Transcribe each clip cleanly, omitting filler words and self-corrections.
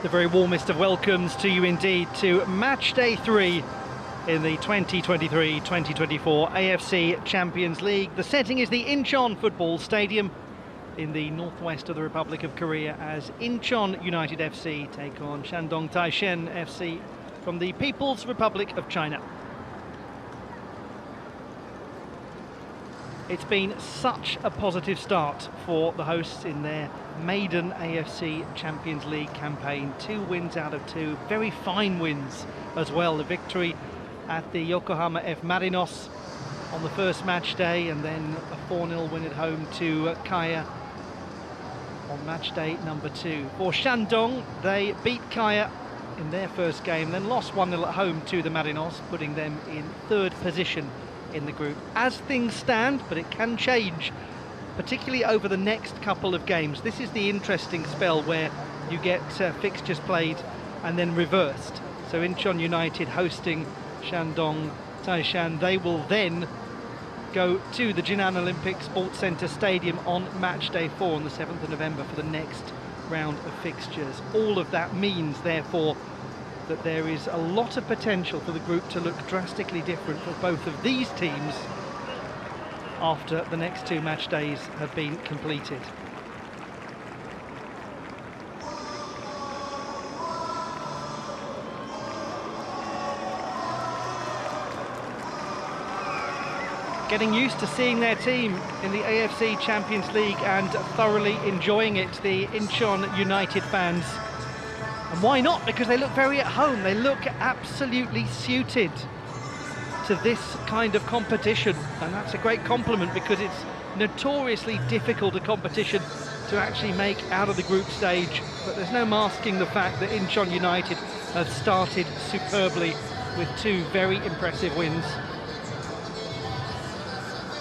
The very warmest of welcomes to you indeed to match day 3 in the 2023-2024 AFC Champions League. The setting is the Incheon football stadium in the northwest of the Republic of Korea as Incheon United FC take on Shandong Taishan FC from the People's Republic of China. It's been such a positive start for the hosts in their maiden AFC Champions League campaign. 2 wins out of 2, very fine wins as well. The victory at the Yokohama F Marinos on the first match day, and then a 4-0 win at home to Kaya on match day number 2. For Shandong, they beat Kaya in their first game, then lost 1-0 at home to the Marinos, putting them in 3rd position in the group. As things stand, but it can change, particularly over the next couple of games. This is the interesting spell where you get fixtures played and then reversed. So Incheon United hosting Shandong Taishan. They will then go to the Jinan Olympic Sports Centre Stadium on match day 4 on the 7th of November for the next round of fixtures. All of that means, therefore, that there is a lot of potential for the group to look drastically different for both of these teams after the next 2 match days have been completed. Getting used to seeing their team in the AFC Champions League and thoroughly enjoying it, the Incheon United fans. And why not? Because they look very at home. They look absolutely suited to this kind of competition. And that's a great compliment, because it's notoriously difficult a competition to actually make out of the group stage. But there's no masking the fact that Incheon United have started superbly with 2 very impressive wins.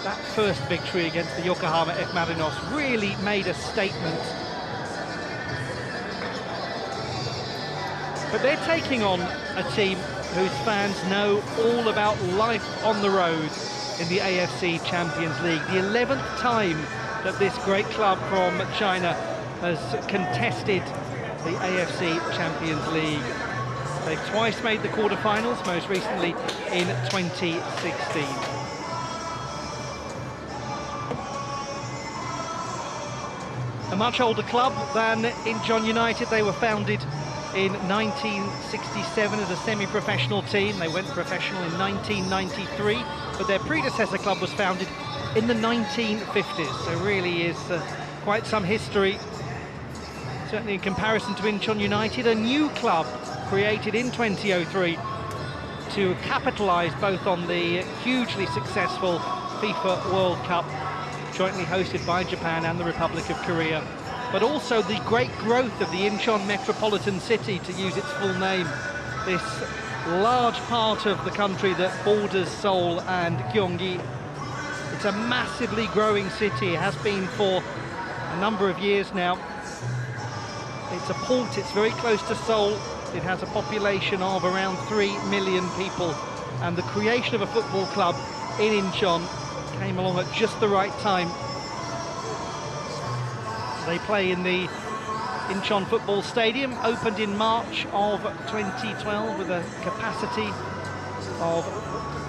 That first victory against the Yokohama F Marinos really made a statement. But they're taking on a team whose fans know all about life on the road in the AFC Champions League. The 11th time that this great club from China has contested the AFC Champions League. They've twice made the quarterfinals, most recently in 2016. A much older club than Incheon United. They were founded in 1967 as a semi-professional team. They went professional in 1993, but their predecessor club was founded in the 1950s, so really is quite some history. Certainly in comparison to Incheon United, a new club created in 2003 to capitalise both on the hugely successful FIFA World Cup, jointly hosted by Japan and the Republic of Korea, but also the great growth of the Incheon metropolitan city, to use its full name. This large part of the country that borders Seoul and Gyeonggi. It's a massively growing city. It has been for a number of years now. It's a port, it's very close to Seoul. It has a population of around 3 million people, and the creation of a football club in Incheon came along at just the right time. They play in the Incheon Football Stadium, opened in March of 2012 with a capacity of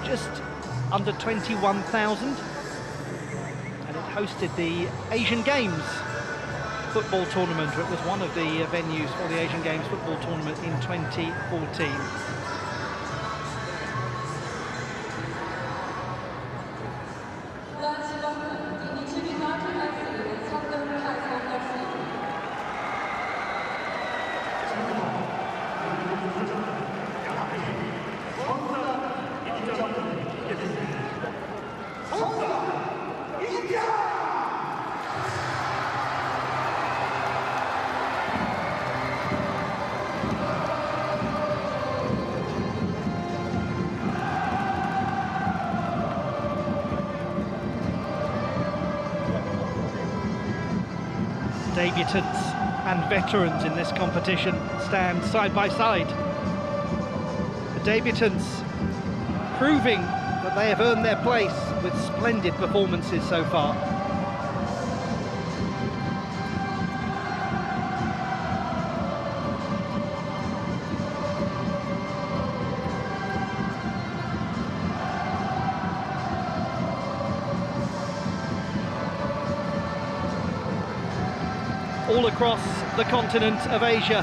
just under 21,000, and it hosted the Asian Games football tournament. It was one of the venues for the Asian Games football tournament in 2014. Debutants and veterans in this competition stand side by side. The debutants proving that they have earned their place with splendid performances so far. all across the continent of Asia.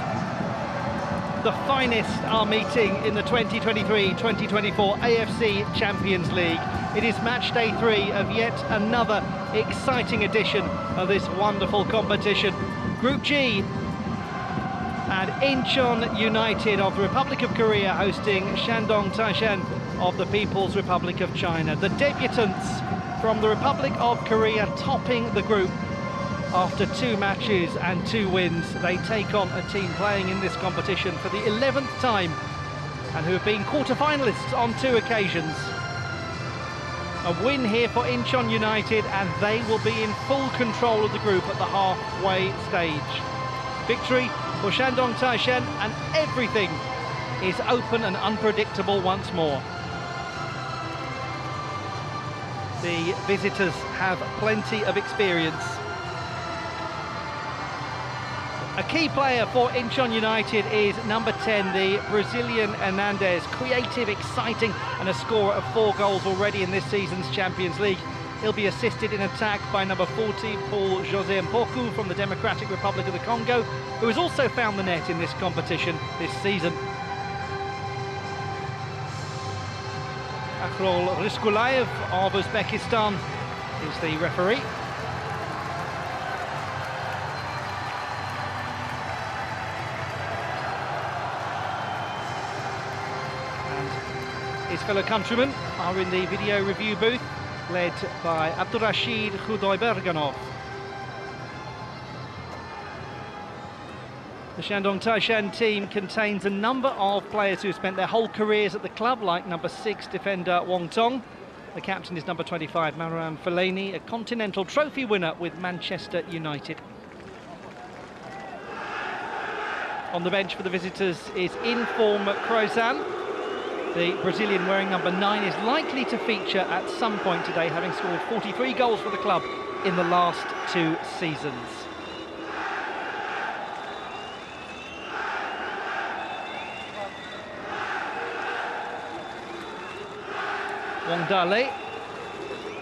The finest are meeting in the 2023-2024 AFC Champions League. It is match day 3 of yet another exciting edition of this wonderful competition. Group G, and Incheon United of the Republic of Korea hosting Shandong Taishan of the People's Republic of China. The debutants from the Republic of Korea topping the group after 2 matches and 2 wins. They take on a team playing in this competition for the 11th time and who have been quarter-finalists on 2 occasions. A win here for Incheon United and they will be in full control of the group at the halfway stage. Victory for Shandong Taishan and everything is open and unpredictable once more. The visitors have plenty of experience. A key player for Incheon United is number 10, the Brazilian Hernandez. Creative, exciting, and a scorer of 4 goals already in this season's Champions League. He'll be assisted in attack by number 40, Paul José Mpoku from the Democratic Republic of the Congo, who has also found the net in this competition this season. Akhrol Rizkulayev of Uzbekistan is the referee. And his fellow countrymen are in the video review booth, led by Abdurrashid Khudoyberganov. The Shandong Taishan team contains a number of players who spent their whole careers at the club, like number 6 defender Wong Tong. The captain is number 25 Marouane Fellaini, a Continental Trophy winner with Manchester United. On the bench for the visitors is in-form Crozan. The Brazilian wearing number 9 is likely to feature at some point today, having scored 43 goals for the club in the last 2 seasons. Wang Dale,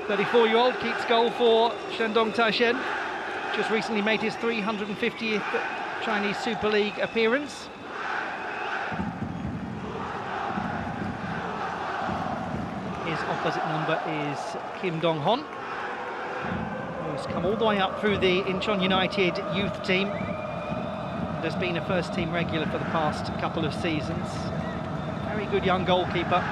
34-year-old, keeps goal for Shandong Taishan. Just recently made his 350th Chinese Super League appearance. His opposite number is Kim Dong-hon, who's come all the way up through the Incheon United youth team and has been a first-team regular for the past couple of seasons. Very good young goalkeeper.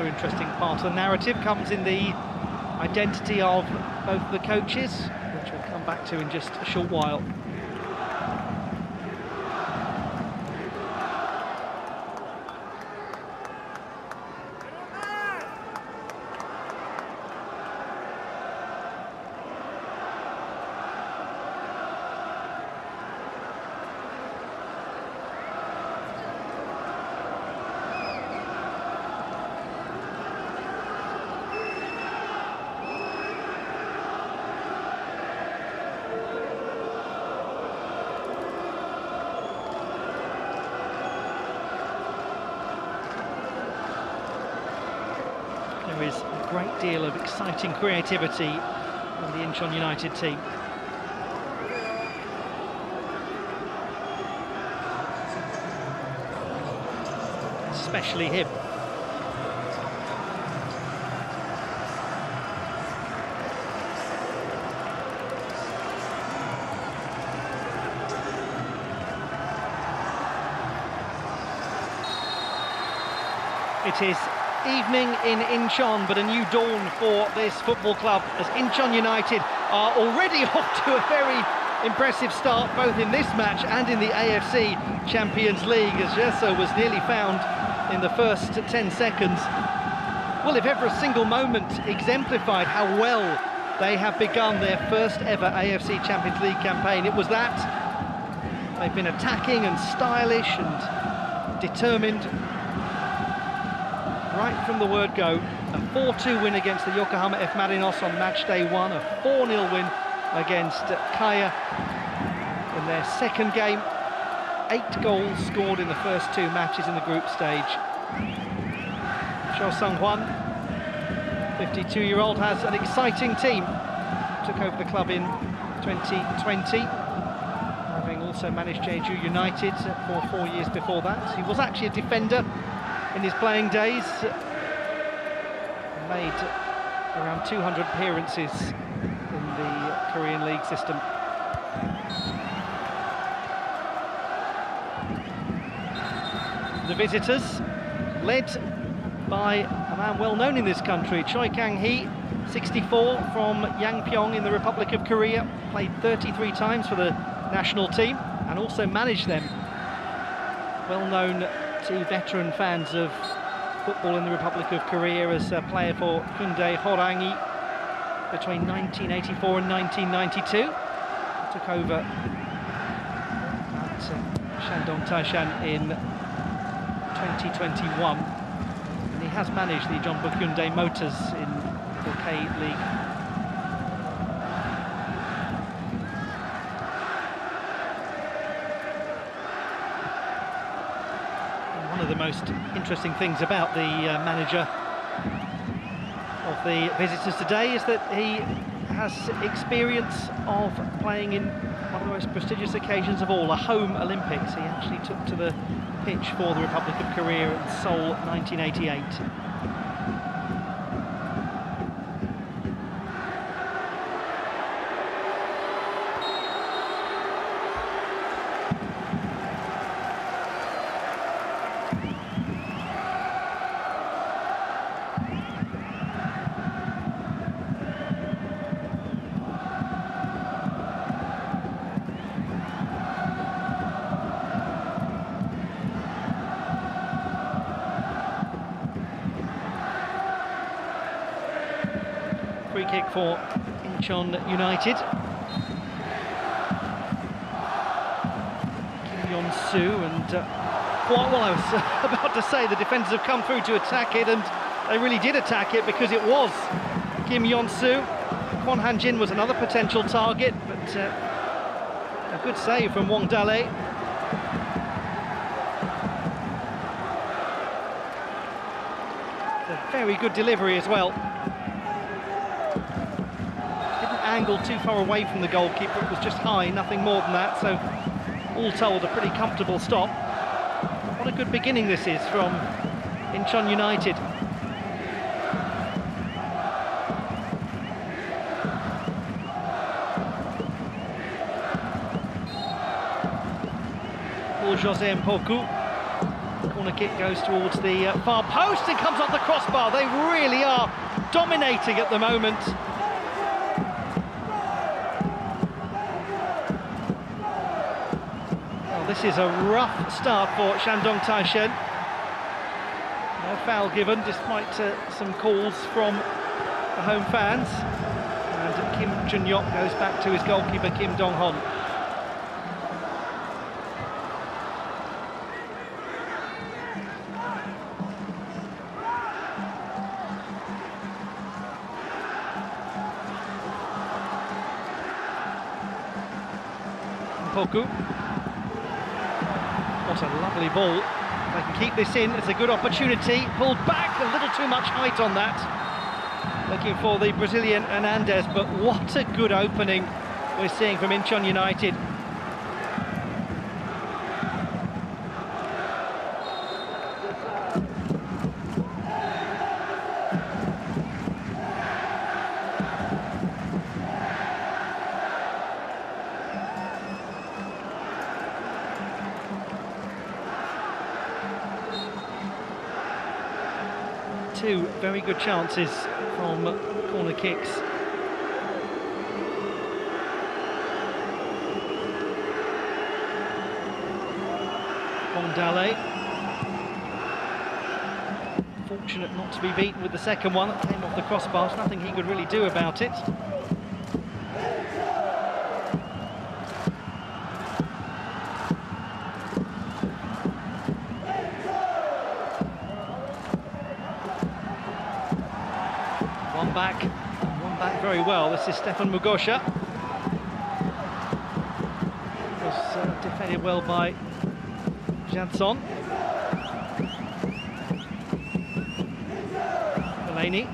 Interesting part of the narrative comes in the identity of both the coaches, which we'll come back to in just a short while. There is a great deal of exciting creativity on the Incheon United team. Especially him. It is evening in Incheon, but a new dawn for this football club as Incheon United are already off to a very impressive start both in this match and in the AFC Champions League, as Jesso was nearly found in the first 10 seconds. Well, if ever a single moment exemplified how well they have begun their first ever AFC Champions League campaign, it was that. They've been attacking and stylish and determined right from the word go. A 4-2 win against the Yokohama F. Marinos on match day 1, a 4-0 win against Kaya their second game. 8 goals scored in the first 2 matches in the group stage. Cho Sung-hwan, 52-year-old, has an exciting team. Took over the club in 2020, having also managed Jeju United for 4 years before that. He was actually a defender in his playing days. Made around 200 appearances in the Korean League system. The visitors, led by a man well known in this country, Choi Kang-hee, 64, from Yangpyeong in the Republic of Korea, played 33 times for the national team and also managed them. Well known to veteran fans of football in the Republic of Korea as a player for Hyundai Horangi between 1984 and 1992. Took over at Shandong Taishan in 2021, and he has managed the Jeonbuk Hyundai Motors in the K League. And one of the most interesting things about the manager of the visitors today is that he has experience of playing in one of the most prestigious occasions of all, a home Olympics. He actually took to the pitch for the Republic of Korea in Seoul 1988. Free kick for Incheon United. Kim Yeon-soo, and quite well, I was about to say the defenders have come through to attack it, and they really did attack it because it was Kim Yeon-soo. Kwon Han-jin was another potential target, but a good save from Wong Dale. A very good delivery as well. Angled too far away from the goalkeeper, it was just high, nothing more than that, so all told a pretty comfortable stop. What a good beginning this is from Incheon United. For Jose Mpoku, corner kick goes towards the far post and comes off the crossbar. They really are dominating at the moment. This is a rough start for Shandong Taishan. No foul given, despite some calls from the home fans. And Kim Chun-yok goes back to his goalkeeper, Kim Dong-hon. Mpoku. What a lovely ball. If they can keep this in, it's a good opportunity. Pulled back, a little too much height on that. Looking for the Brazilian Hernandez, but what a good opening we're seeing from Incheon United. Two very good chances from corner kicks. Wong Dale. Fortunate not to be beaten with the second one. It came off the crossbar, nothing he could really do about it. One back very well. This is Stefan Mugosha. Was Defended well by Janson. Fellaini.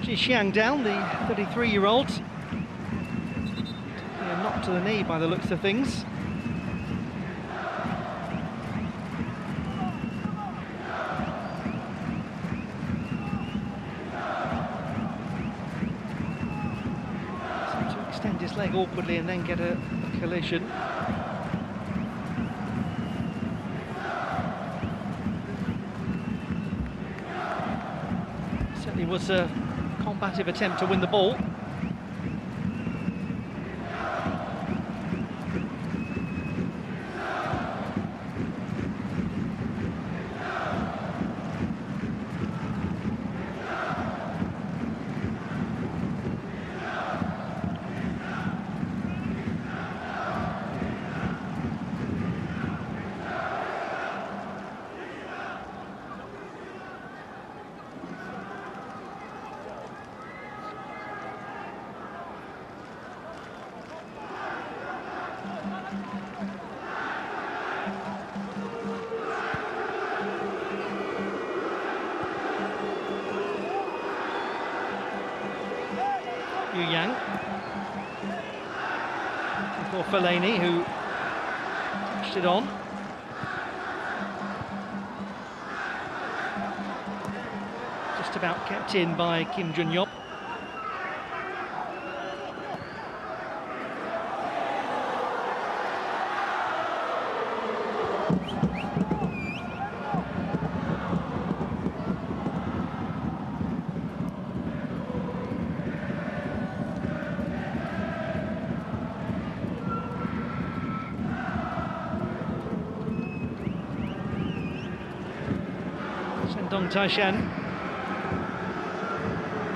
Taishan down, the 33-year-old. Knocked to the knee by the looks of things. Seemed to extend his leg awkwardly and then get a collision. Certainly was a combative attempt to win the ball. Yang for Fellaini, who touched it on. Just about kept in by Kim Jun-yop. Shandong Taishan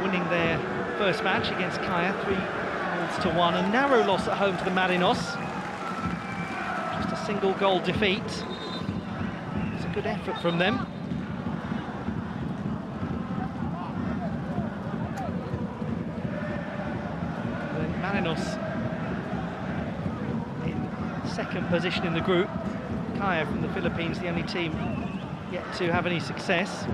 winning their first match against KOR 3-1. A narrow loss at home to the Marinos. Just a single goal defeat. It's a good effort from them. And then Marinos in second position in the group. KOR from the Philippines, the only team yet to have any success.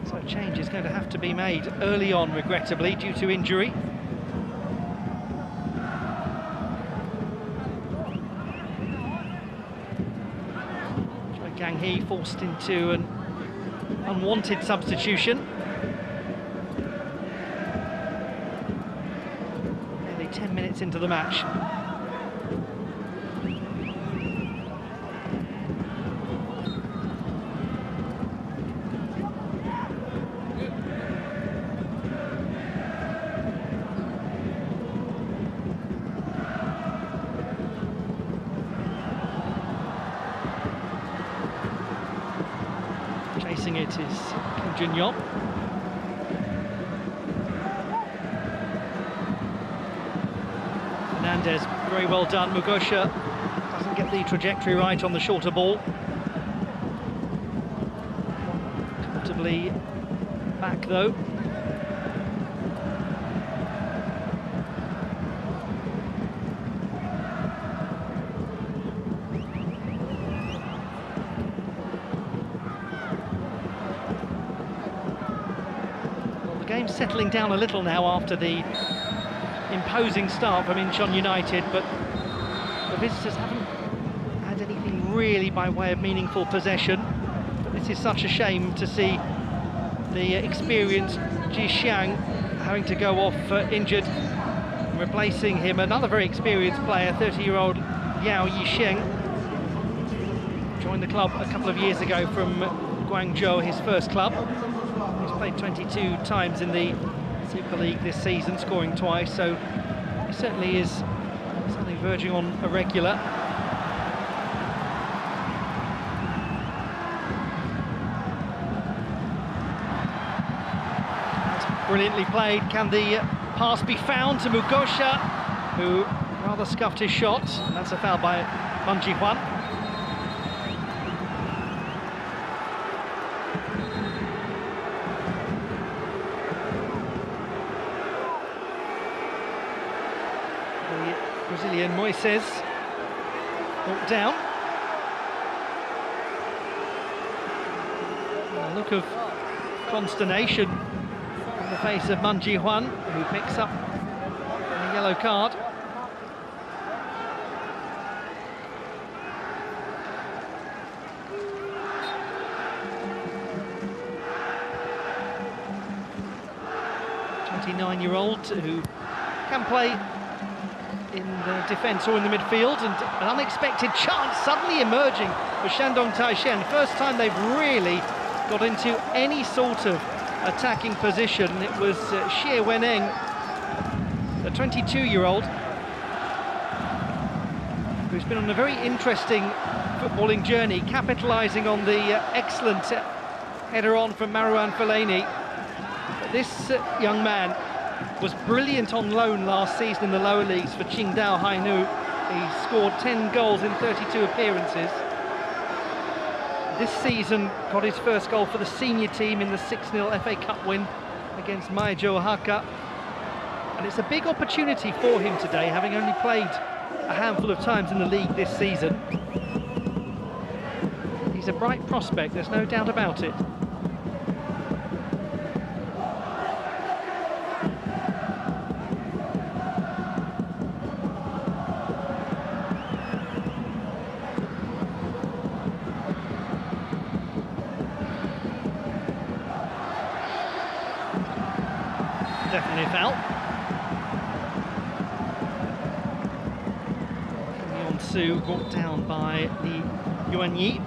So change is going to have to be made early on, regrettably, due to injury. Gang Hee forced into an unwanted substitution. Nearly 10 minutes into the match. Chasing it is Kim Jun-yop. Fernandez, very well done. Mugosha doesn't get the trajectory right on the shorter ball. Comfortably back though. Game's settling down a little now after the imposing start from Incheon United, but the visitors haven't had anything really by way of meaningful possession. But this is such a shame to see the experienced Ji Xiang having to go off injured, and replacing him another very experienced player, 30-year-old Yao Yisheng. Joined the club a couple of years ago from Guangzhou, his first club. He's played 22 times in the Super League this season, scoring twice, so he certainly is Suddenly verging on a regular. That's brilliantly played. Can the pass be found to Mugosha, who rather scuffed his shot? And that's a foul by Mun Ji-hwan. Brazilian Moises brought down. A look of consternation on the face of Mun Ji-hwan, who picks up a yellow card. A 29-year-old who can play in the defence or in the midfield, and an unexpected chance suddenly emerging for Shandong Taishan. First time they've really got into any sort of attacking position. It was Xie Weneng, the 22-year-old, who's been on a very interesting footballing journey, capitalising on the excellent header on from Marouane Fellaini. But this young man was brilliant on loan last season in the lower leagues for Qingdao Hainu. He scored 10 goals in 32 appearances. This season got his first goal for the senior team in the 6-0 FA Cup win against Maijo Haka. And it's a big opportunity for him today, having only played a handful of times in the league this season. He's a bright prospect, there's no doubt about it. Definitely a foul. Yeon-soo brought down by the Yuan Yi.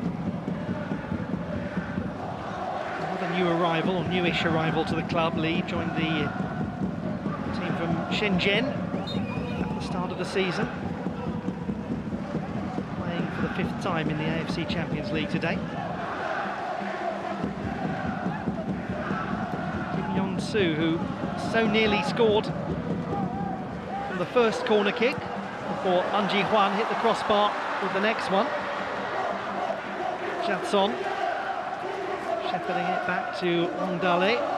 Another new arrival, or newish arrival to the club. Lee joined the team from Shenzhen at the start of the season, playing for the 5th time in the AFC Champions League today. Yeon-soo, who so nearly scored from the first corner kick before Mun Ji-hwan hit the crossbar with the next one. Jatson shepherding it back to Wang Dale.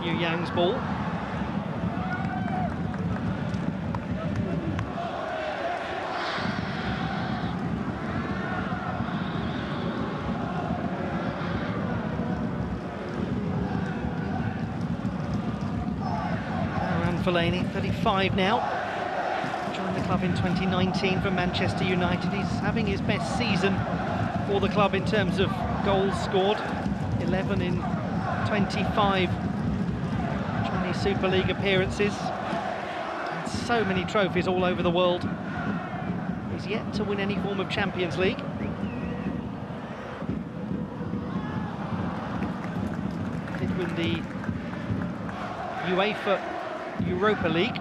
Yu Yang's ball. Marouane Fellaini, 35 now. Joined the club in 2019 from Manchester United. He's having his best season for the club in terms of goals scored. 11 in 25 Super League appearances, and so many trophies all over the world. He's yet to win any form of Champions League. Did win the UEFA Europa League.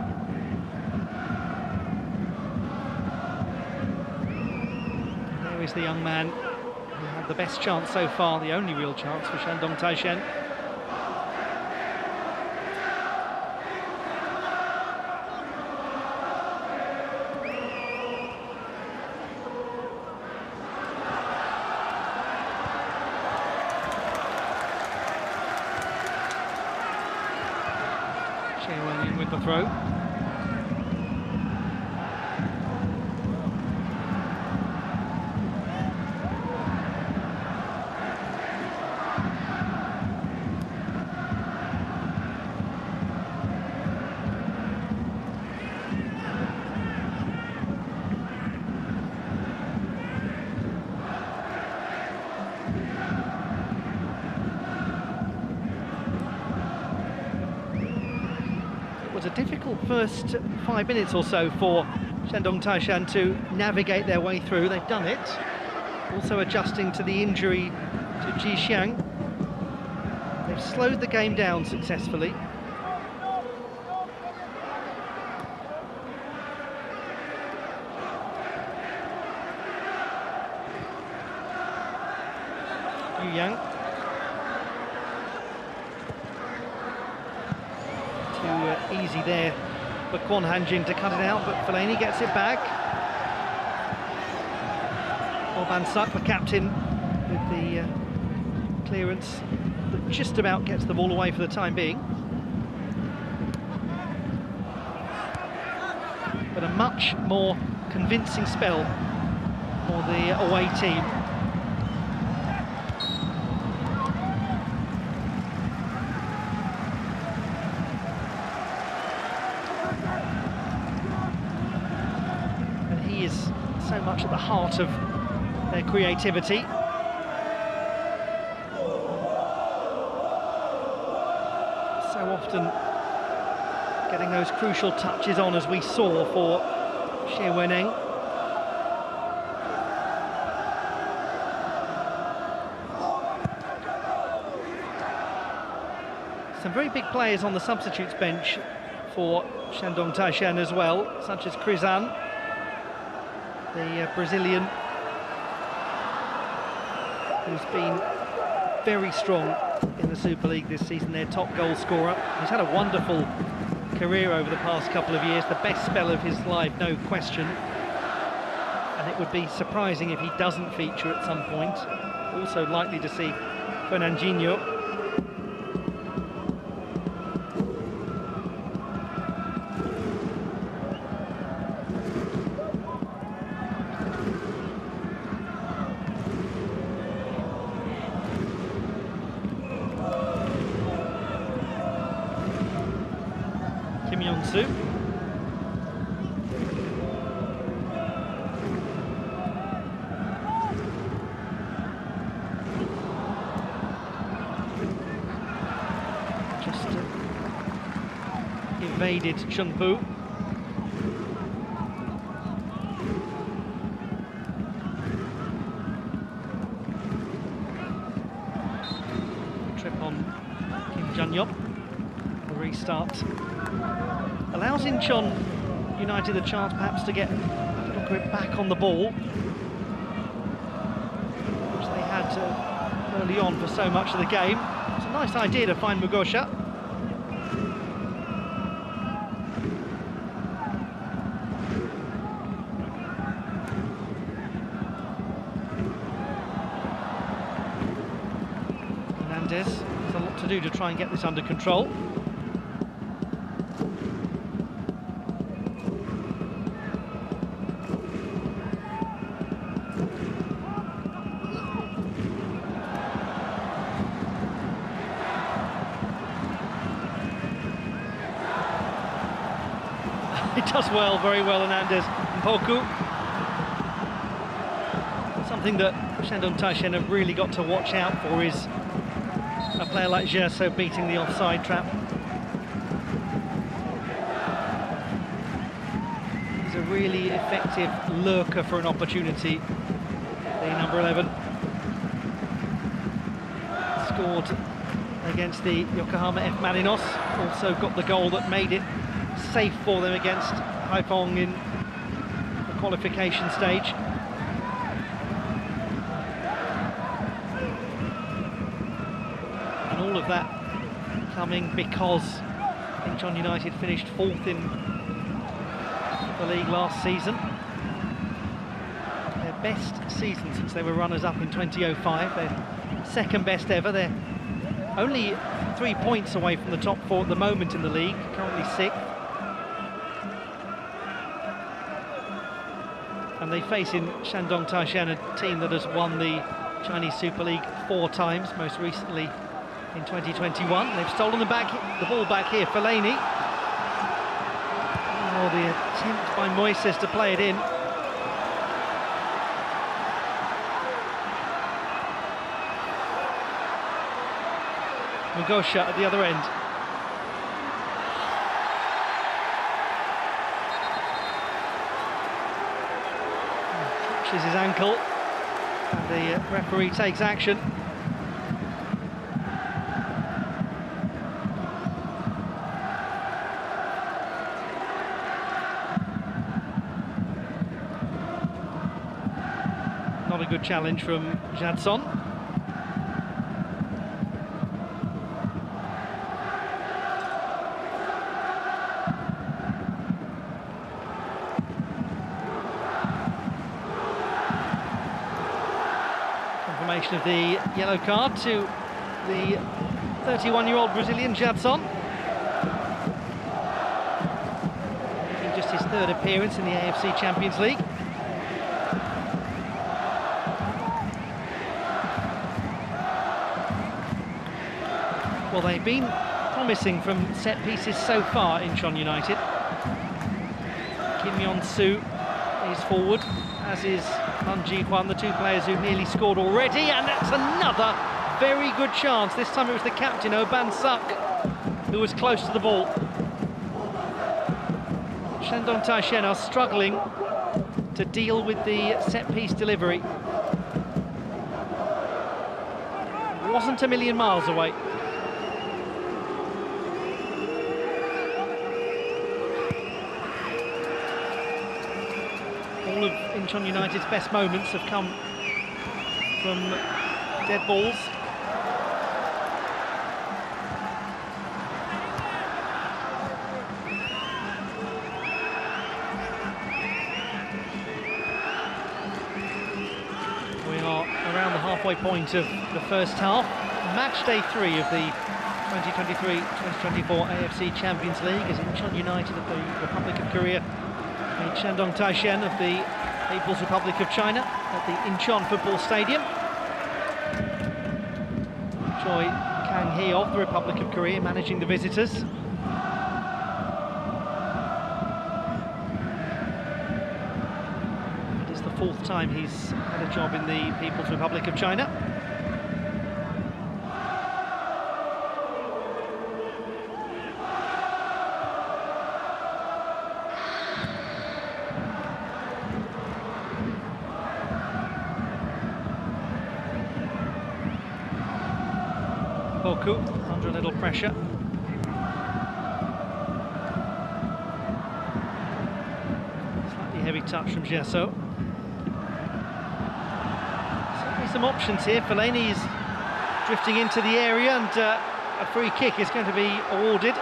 There is the young man who had the best chance so far, the only real chance for Shandong Taishan. In with the throw. was a difficult first 5 minutes or so for Shandong Taishan to navigate their way through. They've done it. Also adjusting to the injury to Jixiang. They've slowed the game down successfully. Yu Yang. Too easy there for Kwon Hanjin to cut it out, but Fellaini gets it back. Ban Suk, the captain, with the clearance that just about gets the ball away for the time being. But a much more convincing spell for the away team. And he is so much at the heart of their creativity. So often getting those crucial touches on, as we saw for Xie Weneng. Some very big players on the substitutes bench for Shandong Taishan as well, such as Krizan, the Brazilian, who's been very strong in the Super League this season, their top goal scorer. He's had a wonderful career over the past couple of years, the best spell of his life, no question. And it would be surprising if he doesn't feature at some point. Also likely to see Fernandinho. Su. Just evaded Chung Bu. Trip on Kim Jun-yop. The restart allows Incheon United a chance perhaps to get a little grip back on the ball, which they had early on for so much of the game. It's a nice idea to find Mugosha. Hernandez has a lot to do to try and get this under control. He does well, very well, Hernandez. Mpoku. Something that Shandong Taishan have really got to watch out for is a player like Gerso beating the offside trap. He's a really effective lurker for an opportunity, the number 11. Scored against the Yokohama F. Marinos, also got the goal that made it safe for them against Haiphong in the qualification stage. And all of that coming because Incheon United finished 4th in the league last season. Their best season since they were runners-up in 2005, their second best ever. They're only 3 points away from the top 4 at the moment in the league, currently 6th. And they face in Shandong Taishan a team that has won the Chinese Super League 4 times, most recently in 2021. They've stolen the ball back here, Fellaini. Oh, the attempt by Moises to play it in. Mugosha at the other end. Touches his ankle, and the referee takes action. Not a good challenge from Jadson. Confirmation of the yellow card to the 31-year-old Brazilian Jadson. Making just his third appearance in the AFC Champions League. Well, they've been promising from set pieces so far, Incheon United. Kim Yeon-soo is forward, as is Han Ji-hwan, the two players who nearly scored already, and that's another very good chance. This time it was the captain, Ban-suk, who was close to the ball. Shandong Taishan are struggling to deal with the set-piece delivery. Wasn't a million miles away. All of Incheon United's best moments have come from dead balls. We are around the halfway point of the first half. Match day 3 of the 2023-2024 AFC Champions League as Incheon United of the Republic of Korea meet Shandong Taishan of the People's Republic of China at the Incheon Football Stadium. Choi Kang-hee of the Republic of Korea managing the visitors. It is the 4th time he's had a job in the People's Republic of China. Boku under a little pressure. Slightly heavy touch from Jesso. Certainly some options here. Fellaini's drifting into the area, and a free kick is going to be awarded.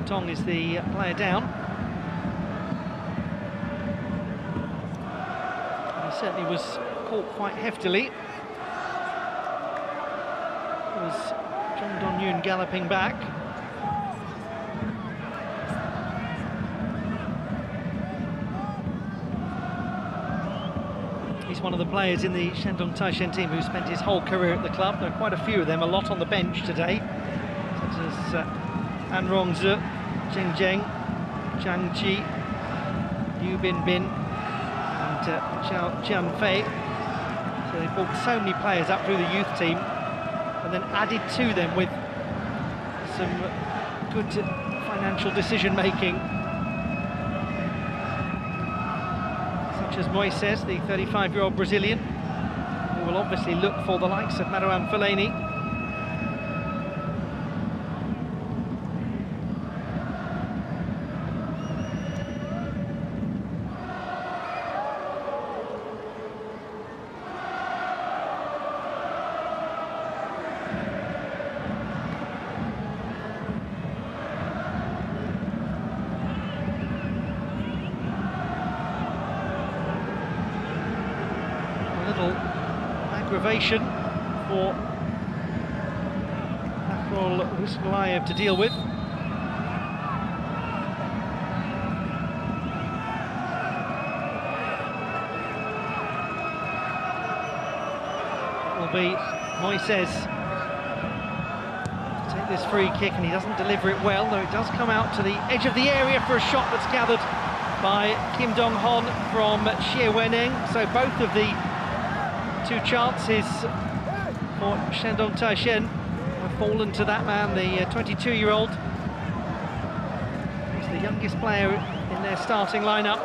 Tong is the player down. He certainly was caught quite heftily. It was Jung Dong-yoon galloping back. He's one of the players in the Shandong Taishan team who spent his whole career at the club. There are quite a few of them, a lot on the bench today, such as An Rong-zi, Zheng Zheng, Zhang Ji, Liu Binbin, and Zhao Jianfei. So they brought so many players up through the youth team and then added to them with some good financial decision making, such as Moises, the 35-year-old Brazilian, who will obviously look for the likes of Marouane Fellaini. Aggravation for Afrol Husmulayev to deal with. It will be Moises Take this free kick, and he doesn't deliver it well, though it does come out to the edge of the area for a shot that's gathered by Kim Dong-hon from Xie Wenning. So both of the two chances for Shandong Taishan have fallen to that man, the 22-year-old. He's the youngest player in their starting lineup.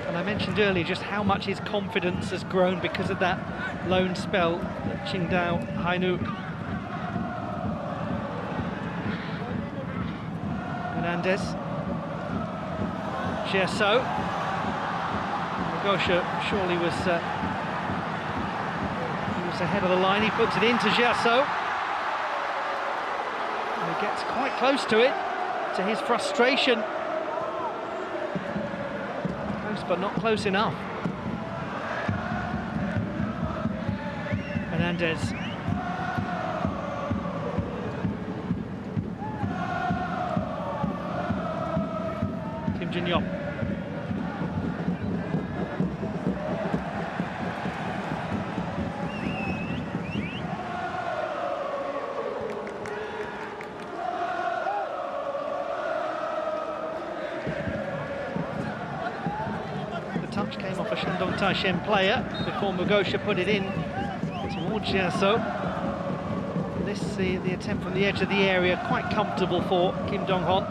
And I mentioned earlier just how much his confidence has grown because of that loan spell at Qingdao Hainu. Hernandez. Gerso. Magosha surely was he was ahead of the line. He puts it into Gerso. And he gets quite close to it, to his frustration. Close, but not close enough. Hernandez. Kim Jin-yop. Touch came off a Shandong Taishan player before Magosha put it in towards Gerso. This the attempt from the edge of the area, quite comfortable for Kim Dong-hon.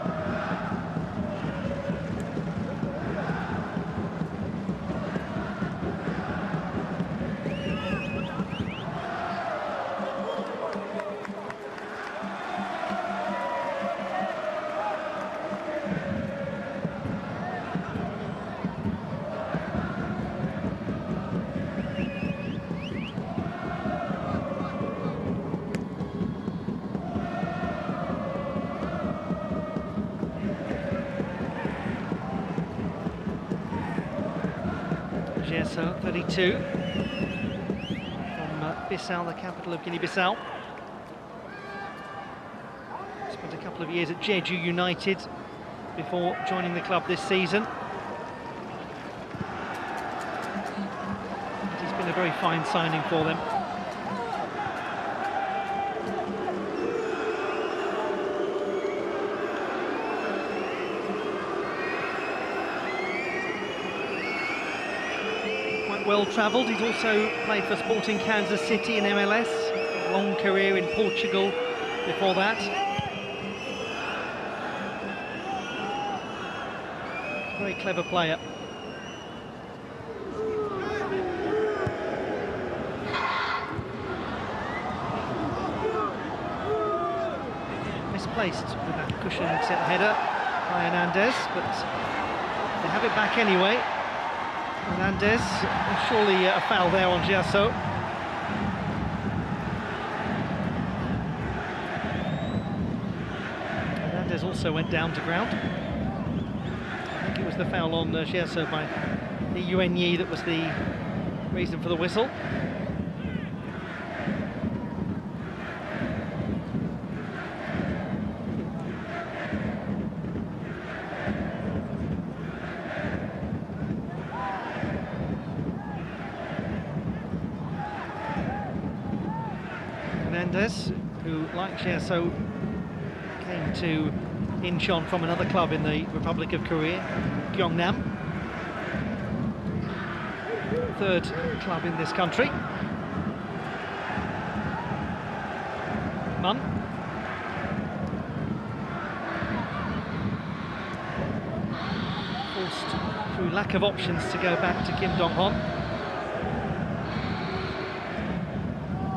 Gerso, 32, from Bissau, the capital of Guinea-Bissau. Spent a couple of years at Jeju United before joining the club this season. And he's been a very fine signing for them. Well travelled. He's also played for Sporting Kansas City in MLS, long career in Portugal before that. Very clever player. Misplaced with that cushion set header by Hernandez, but they have it back anyway. Hernandez, surely a foul there on Gerso. Hernandez also went down to ground. I think it was the foul on Gerso by the Yuenyi that was the reason for the whistle. Hernandez, who, like Gerso, came to Incheon from another club in the Republic of Korea, Gyeongnam. Third club in this country. Mun. Forced through lack of options to go back to Kim Dong-hon.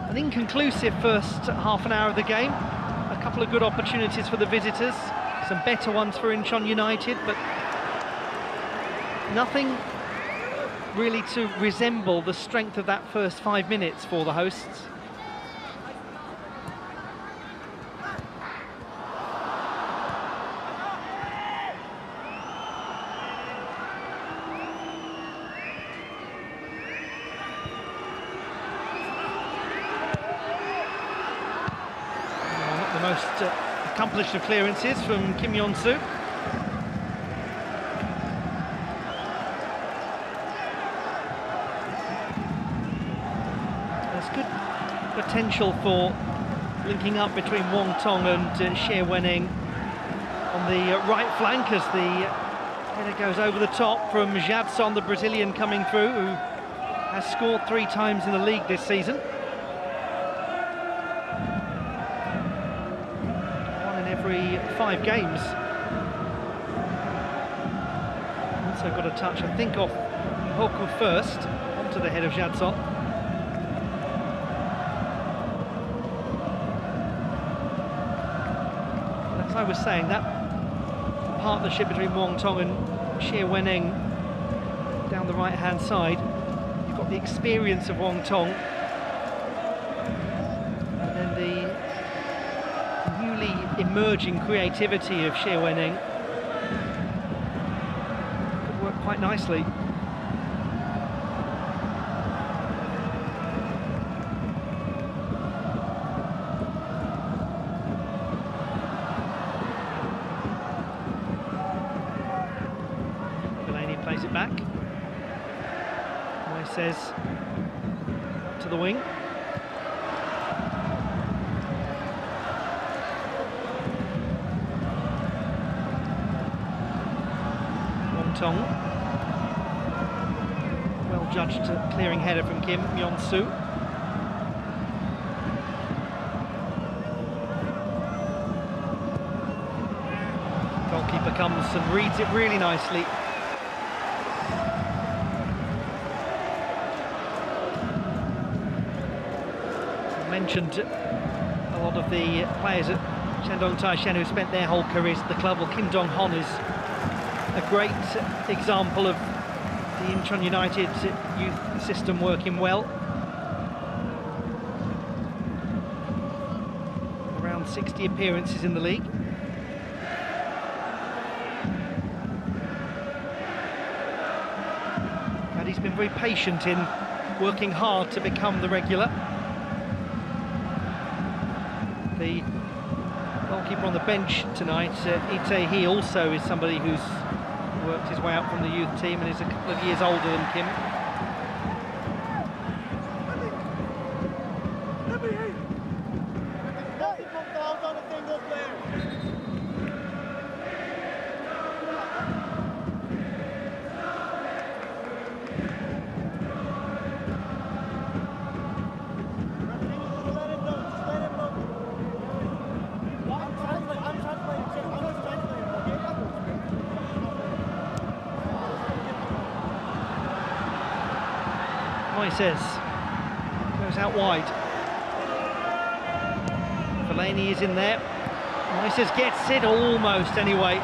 An inconclusive first half an hour of the game. A couple of good opportunities for the visitors, some better ones for Incheon United, but nothing really to resemble the strength of that first 5 minutes for the hosts. Most accomplished of clearances from Kim Yeon-soo. potential for linking up between Wong Tong and Xie Wening on the right flank as the header goes over the top from Jadson, the Brazilian coming through, who has scored 3 times in the league this season. 1 in every 5 games. Also got a touch, I think, off Hoku first, onto the head of Jadson. As I was saying, that partnership between Wong Tong and Xie Wening down the right-hand side, you've got the experience of Wong Tong, and then the newly emerging creativity of Xie Wening. Could work quite nicely. Plays it back. Moy says to the wing. Wong Tong. Well judged clearing header from Kim Yeon-soo. Goalkeeper comes and reads it really nicely. Mentioned a lot of the players at Shandong Taishan who spent their whole careers at the club. Well, Kim Dong-hon is a great example of the Incheon United youth system working well. Around 60 appearances in the league. And he's been very patient in working hard to become the regular. The goalkeeper on the bench tonight, Lee, also is somebody who's worked his way up from the youth team and is a couple of years older than Kim. Moy says, goes out wide. Fellaini is in there. Moy says gets it almost anyway.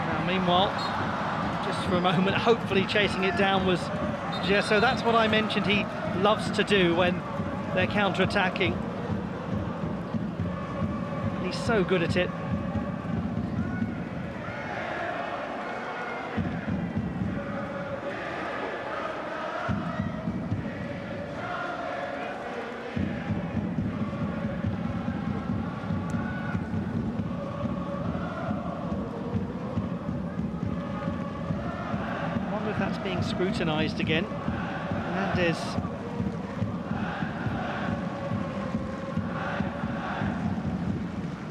Now meanwhile, just for a moment, hopefully chasing it down was Gesso. That's what I mentioned he loves to do when they're counter-attacking. He's so good at it. That's being scrutinised again. Hernandez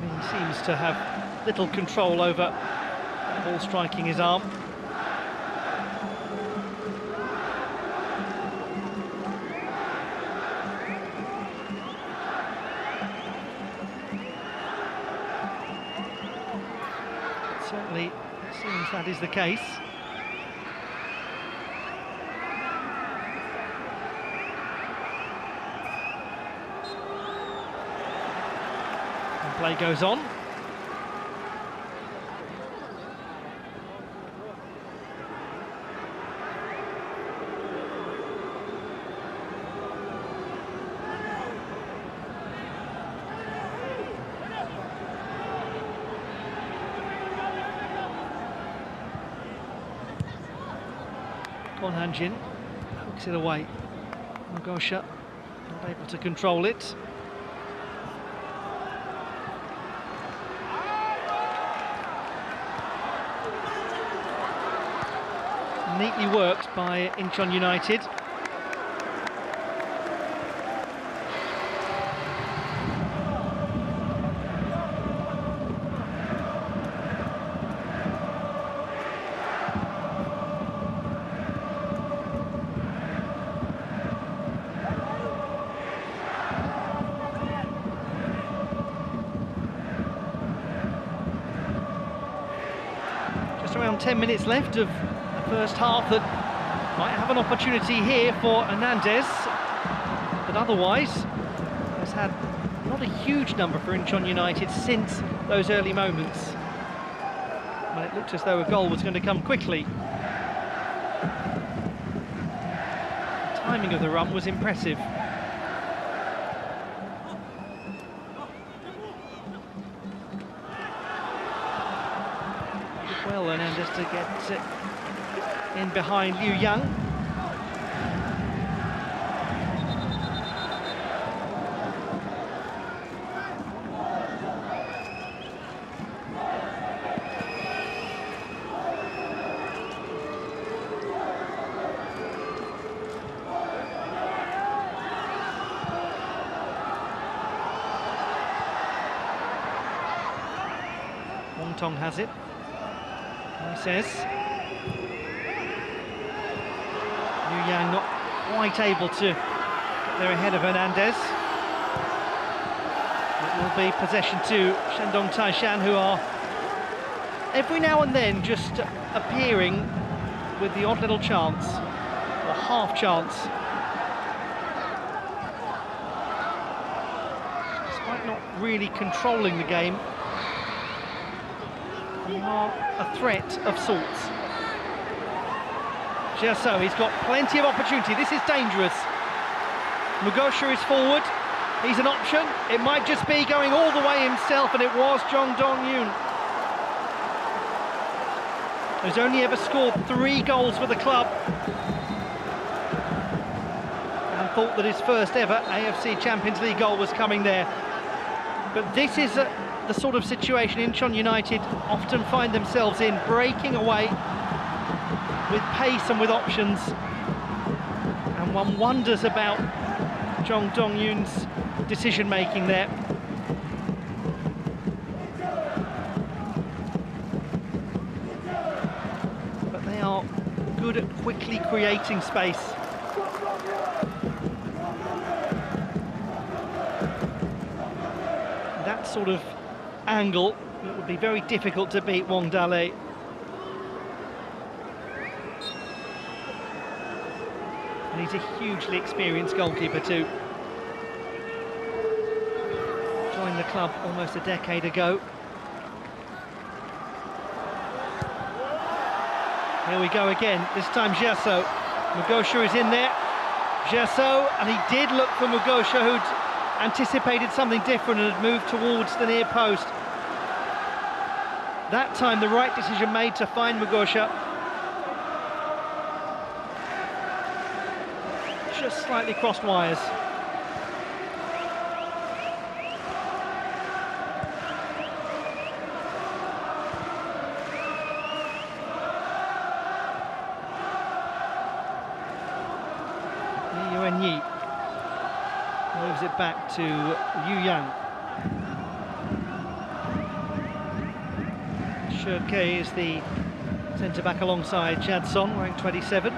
he seems to have little control over the ball striking his arm. Certainly it seems that is the case. Play goes on. Kwon Han-jin hooks it away. Mogosha not able to control it. Neatly worked by Incheon United. Just around 10 minutes left of the first half that might have an opportunity here for Hernandez, but otherwise has had not a huge number for Incheon United since those early moments when it looked as though a goal was going to come quickly. The timing of the run was impressive. Well, Hernandez to get in behind Liu Yang. Wong Tong has it. He says Liu Yang not quite able to get there ahead of Hernandez. It will be possession to Shandong Taishan, who are every now and then just appearing with the odd little chance, or half chance. Despite not really controlling the game, they are a threat of sorts. Jiaso, he's got plenty of opportunity. This is dangerous. Mugosha is forward. He's an option. It might just be going all the way himself, and it was Jong Dong-yoon, who's only ever scored 3 goals for the club, and thought that his first ever AFC Champions League goal was coming there. But this is the sort of situation Incheon United often find themselves in, breaking away with pace and with options, and one wonders about Jong Dong-yoon's decision-making there. But they are good at quickly creating space. That sort of angle, it would be very difficult to beat Wong Da-le. And he's a hugely experienced goalkeeper too. Joined the club almost a decade ago. Here we go again, this time Jiaso. Mugosha is in there. Jiaso, and he did look for Mugosha, who'd anticipated something different and had moved towards the near post. That time the right decision made to find Mugosha. Just slightly crossed wires. Yuan Yi moves it back to Liu Yang. Shurke is the centre-back alongside Jadson, wearing 27.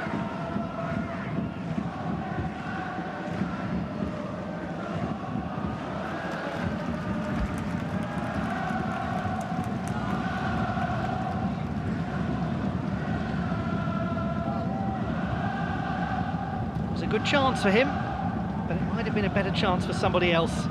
It was a good chance for him, but it might have been a better chance for somebody else.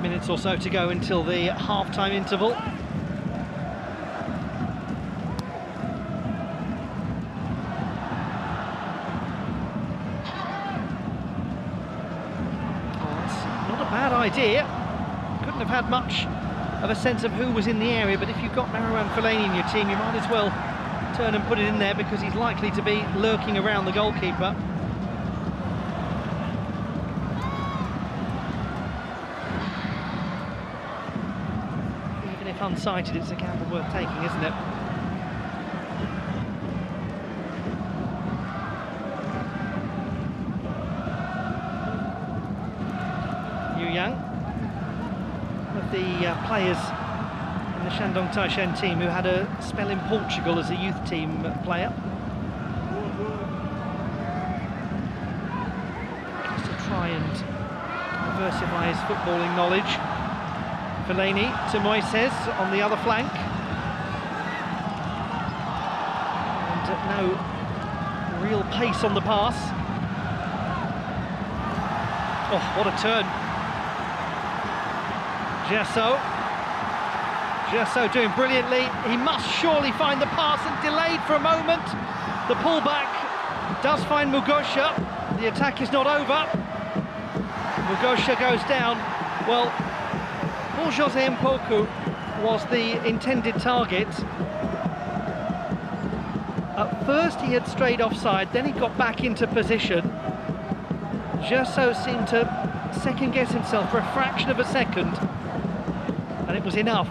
Minutes or so to go until the half-time interval. idea. Couldn't have had much of a sense of who was in the area, but if you've got Marouane Fellaini in your team, you might as well turn and put it in there, because he's likely to be lurking around the goalkeeper. Even if unsighted, it's a gamble worth taking, isn't it? One of the players in the Shandong Taishan team who had a spell in Portugal as a youth team player. Just to try and diversify his footballing knowledge. Fellaini to Moises on the other flank. And no real pace on the pass. Oh, what a turn. Gerso doing brilliantly. He must surely find the pass, and delayed for a moment. The pullback does find Mugosha. The attack is not over. Mugosha goes down. Well, Paul Jose Mpoku was the intended target. At first he had strayed offside, then he got back into position. Gerso seemed to second-guess himself for a fraction of a second, and it was enough.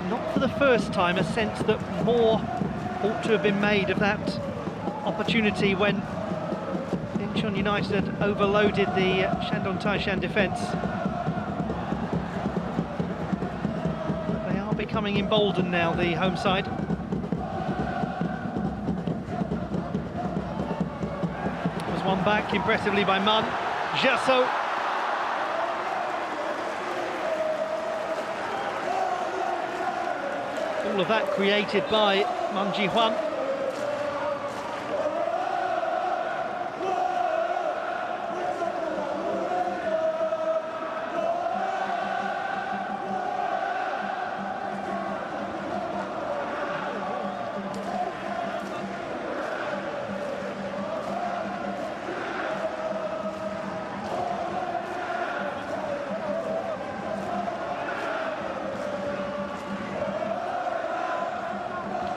Not for the first time a sense that more ought to have been made of that opportunity when Incheon United had overloaded the Shandong Taishan defence. They are becoming emboldened now, the home side. One back impressively by Mun. Gerso. All of that created by Mun Ji-hwan.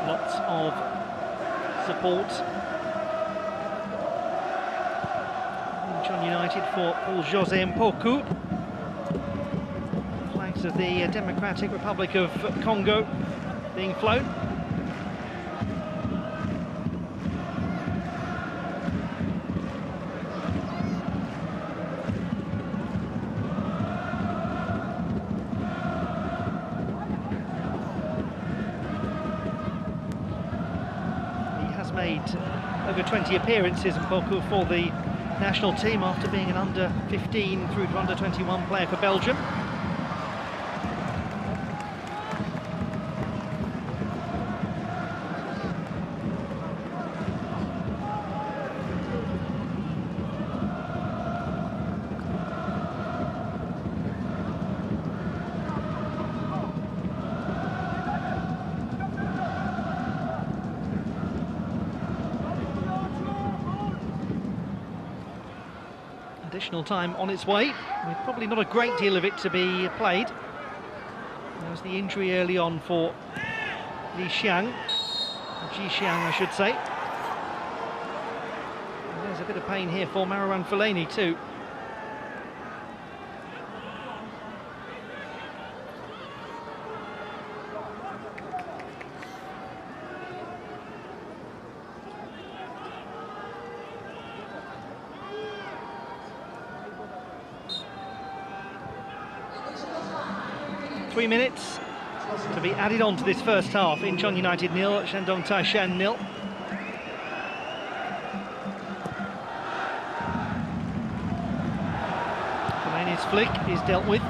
Lots of support. Incheon United for Paul Jose Mpoku. Flags of the Democratic Republic of Congo being flown. Made over 20 appearances, Mpoku, for the national team after being an under 15 through to under 21 player for Belgium. Additional time on its way, with probably not a great deal of it to be played. There was the injury early on for Ji Xiang, I should say. And there's a bit of pain here for Marouane Fellaini too. Three minutes to be added on to this first half. Incheon United 0, Shandong Taishan 0. Fellaini's flick is dealt with.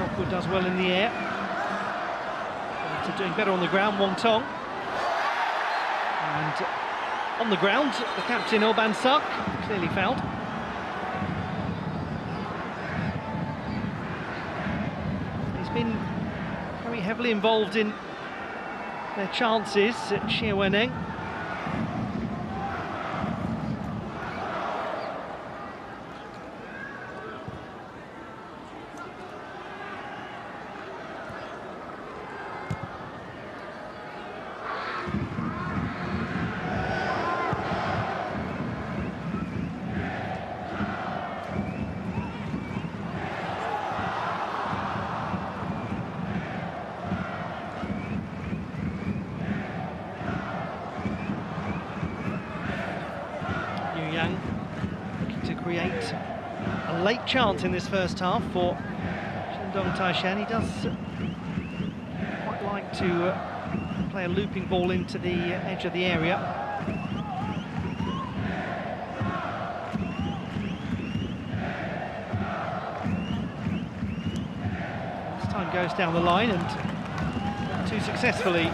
Rockwood does well in the air. After doing better on the ground, Wong Tong. And on the ground, the captain, Oh Ban-suk, clearly fouled. Been very heavily involved in their chances at Xie Weneng. late chance in this first half for Shandong Taishan. He does quite like to play a looping ball into the edge of the area. This time goes down the line and too successfully.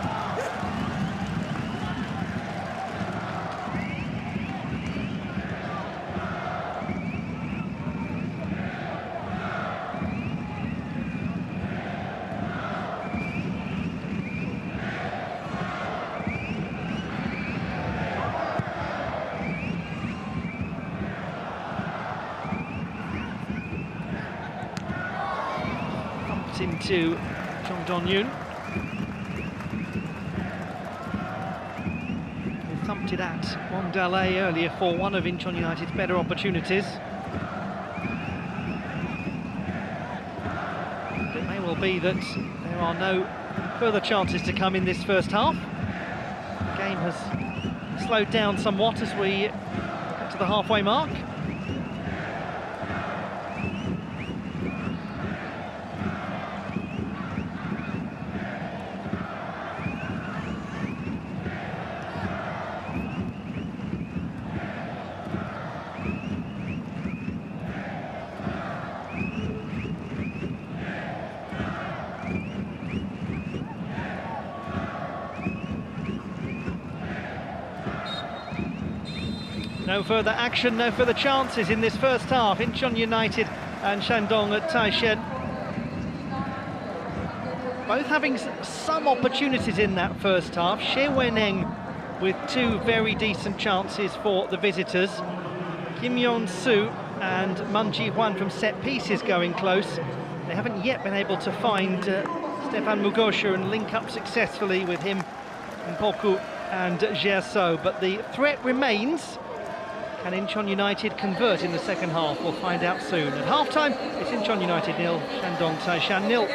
Into Shandong Yun. He thumped it at Wangdalei earlier for one of Incheon United's better opportunities. It may well be that there are no further chances to come in this first half. The game has slowed down somewhat as we get to the halfway mark. No further action, no further chances in this first half. Incheon United and Shandong at Taishan. Both having some opportunities in that first half. She Weneng with two very decent chances for the visitors. Kim Yeon-soo and Mun Ji-hwan from set pieces going close. They haven't yet been able to find Stefan Mugosha and link up successfully with him, Mpoku and Gerso. But the threat remains. Can Incheon United convert in the second half? We'll find out soon. At half-time, it's Incheon United 0, Shandong Taishan 0.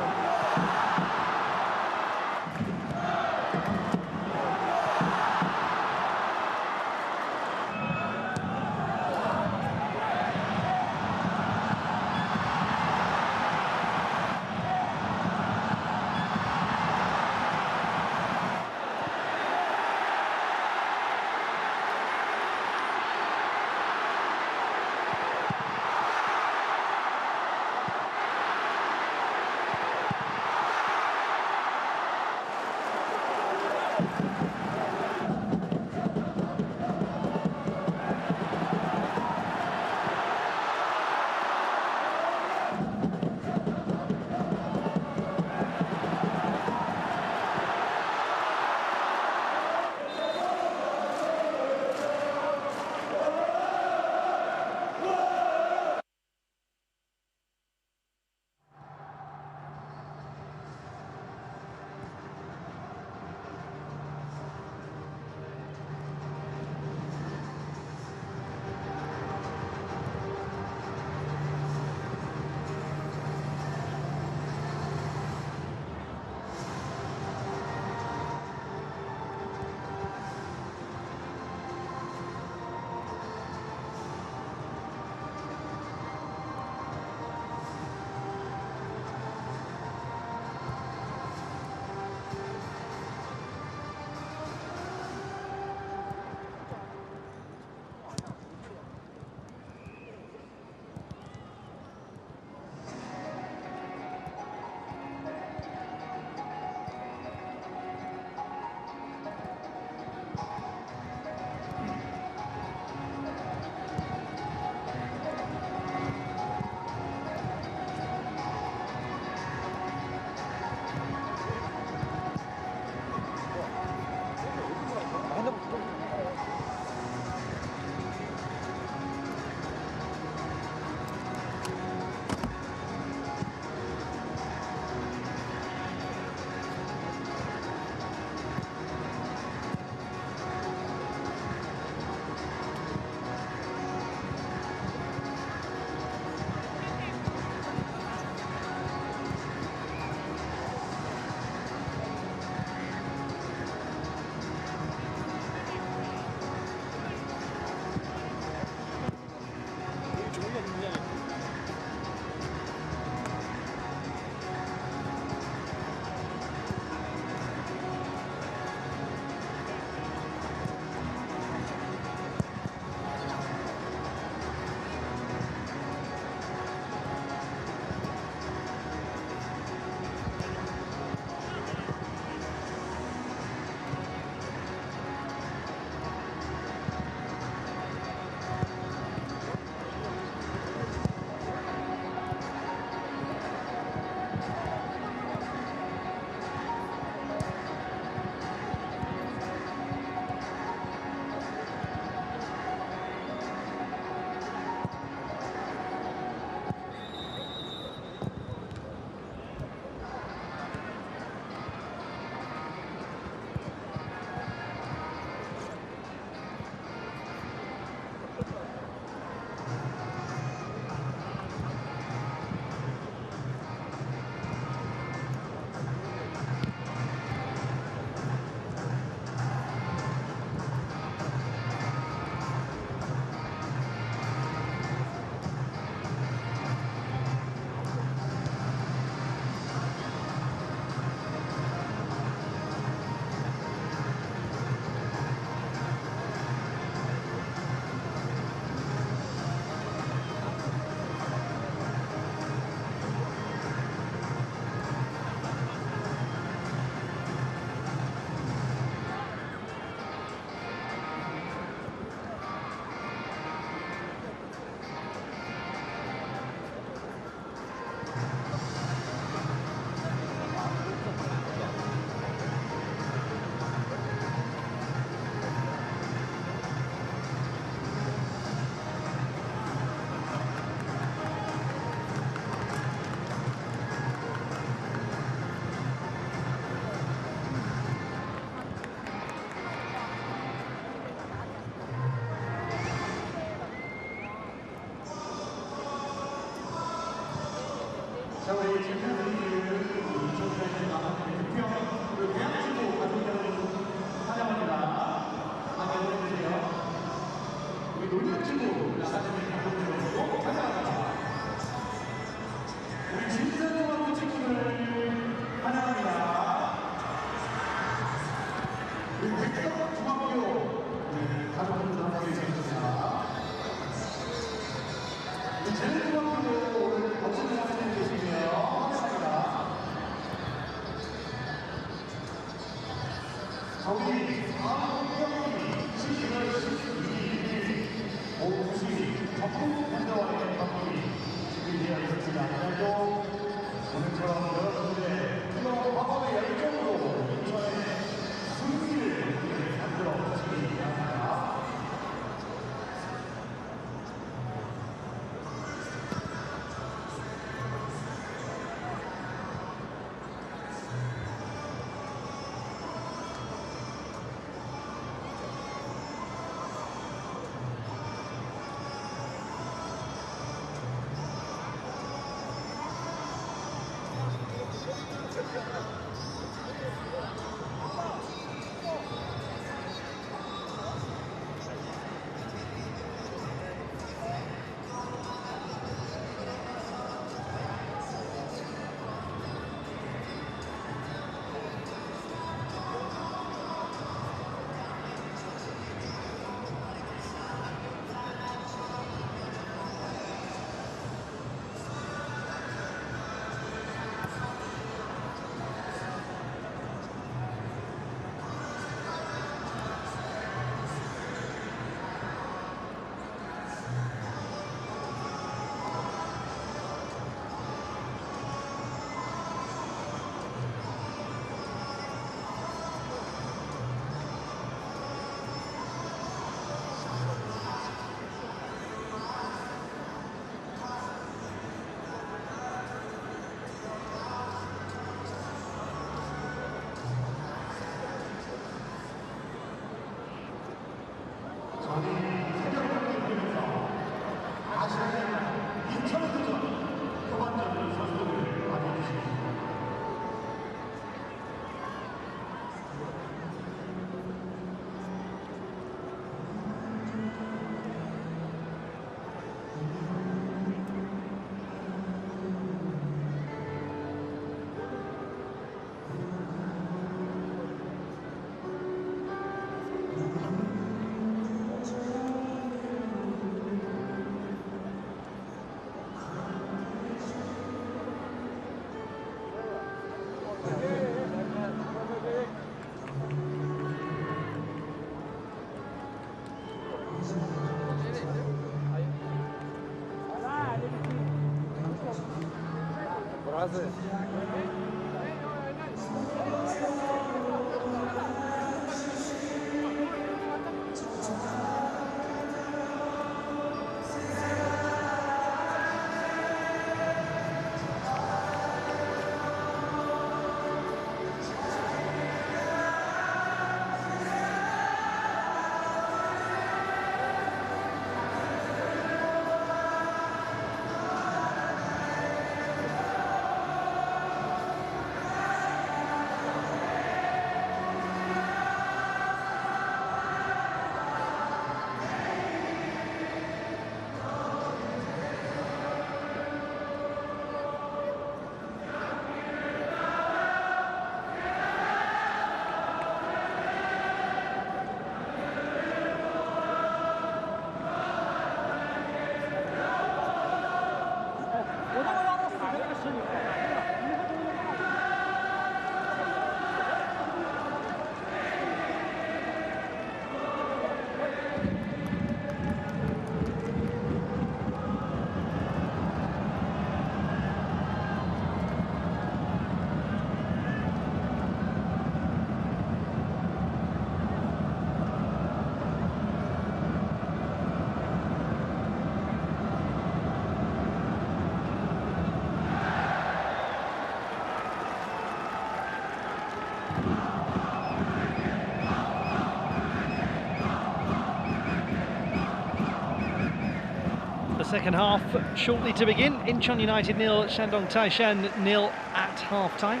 Second half shortly to begin. Incheon United 0, Shandong Taishan 0 at half-time.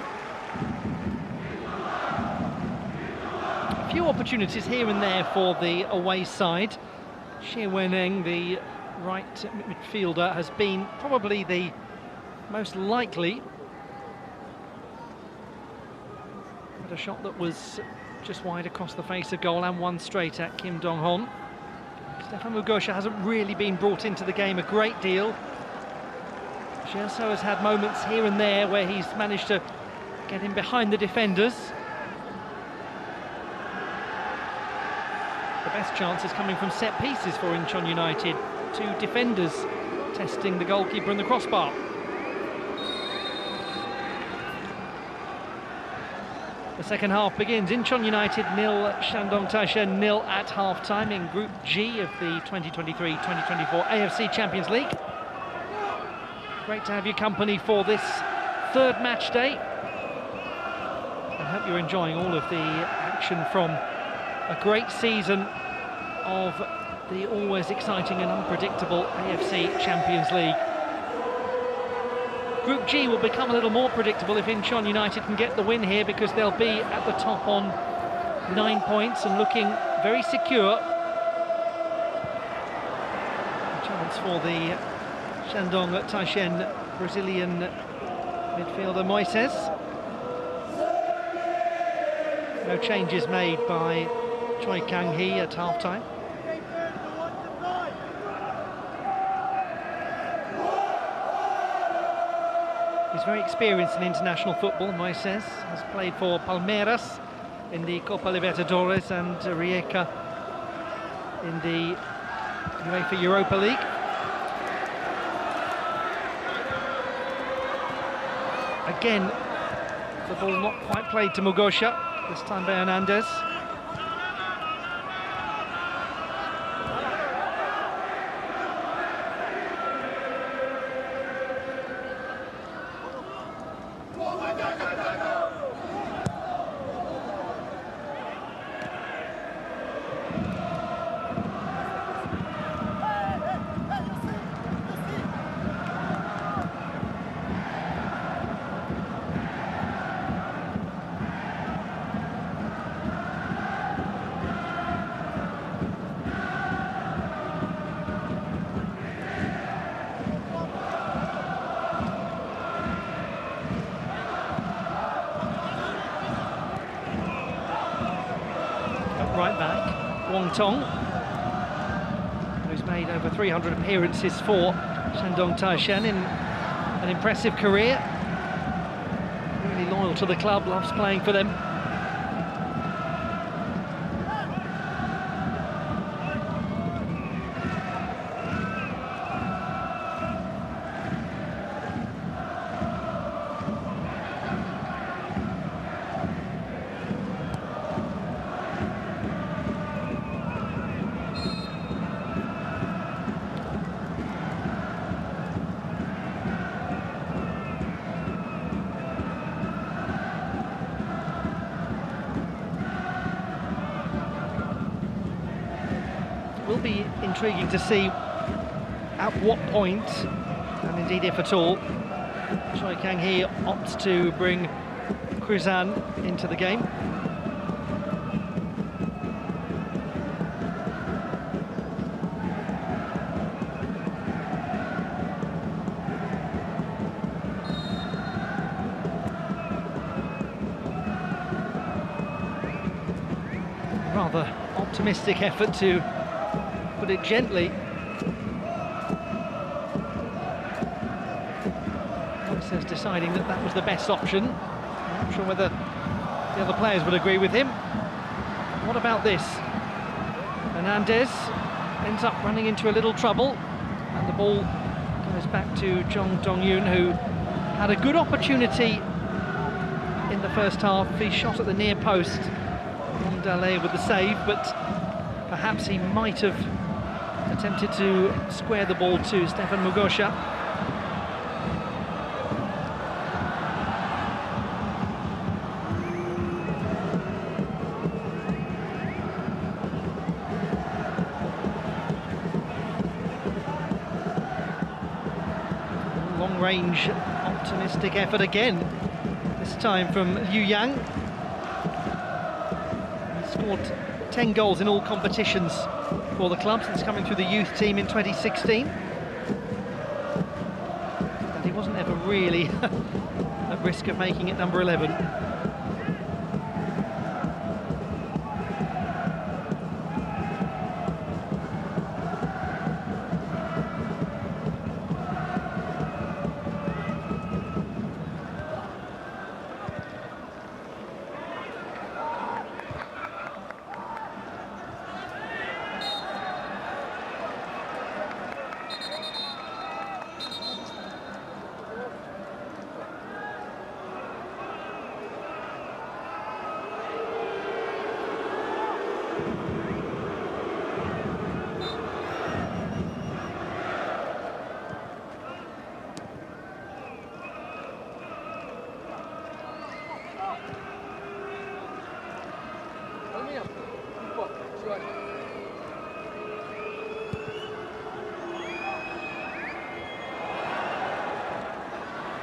A few opportunities here and there for the away side. Xie Weneng, the right midfielder, has been probably the most likely. But a shot that was just wide across the face of goal and one straight at Kim Dong-hon. Stefan Mugosha hasn't really been brought into the game a great deal. Gerso has had moments here and there where he's managed to get in behind the defenders. The best chance is coming from set pieces for Incheon United. Two defenders testing the goalkeeper and the crossbar. The second half begins. Incheon United 0, Shandong Taishan 0 at half-time in Group G of the 2023-2024 AFC Champions League. Great to have your company for this third match day. I hope you're enjoying all of the action from a great season of the always exciting and unpredictable AFC Champions League. Group G will become a little more predictable if Incheon United can get the win here, because they'll be at the top on 9 points and looking very secure. A chance for the Shandong Taishan Brazilian midfielder Moises. No changes made by Choi Kang-hee at half-time. He's very experienced in international football. Moises has played for Palmeiras in the Copa Libertadores and Rijeka in the UEFA Europa League. Again, the ball not quite played to Mugosha, this time by Hernandez. Right back, Wong Tong, who's made over 300 appearances for Shandong Taishan in an impressive career. Really loyal to the club, loves playing for them. Will be intriguing to see at what point, and indeed if at all, Choi Kang-hee opts to bring Krizan into the game. Rather optimistic effort, to put it gently. Says deciding that that was the best option. I'm not sure whether the other players would agree with him. What about this? Hernandez ends up running into a little trouble, and the ball goes back to Jong Dong-yoon, who had a good opportunity in the first half. He shot at the near post, Dale with the save, but perhaps he might have attempted to square the ball to Stefan Mugosha. Long-range, optimistic effort again, this time from Yu Yang. He scored 10 goals in all competitions for the club since coming through the youth team in 2016. And he wasn't ever really at risk of making it number 11.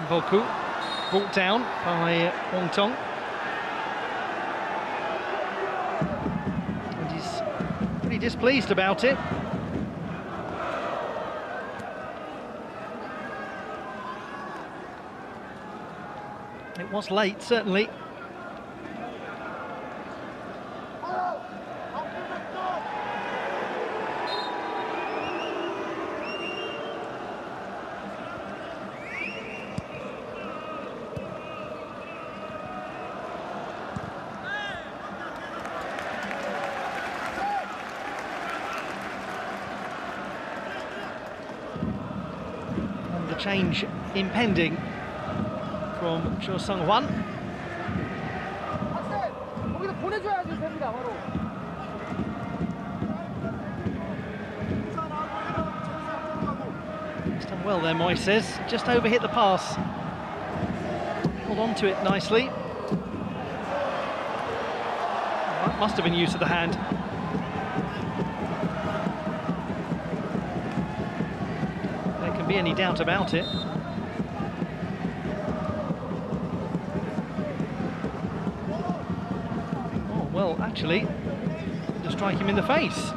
Voku brought down by Wong Tong. And he's pretty displeased about it. It was late, certainly. And the change impending from Cho Sung-hwan. He's done well there, Moises. Just overhit the pass. Hold on to it nicely. That must have been use of the hand. There can be any doubt about it. Well, actually, to strike him in the face.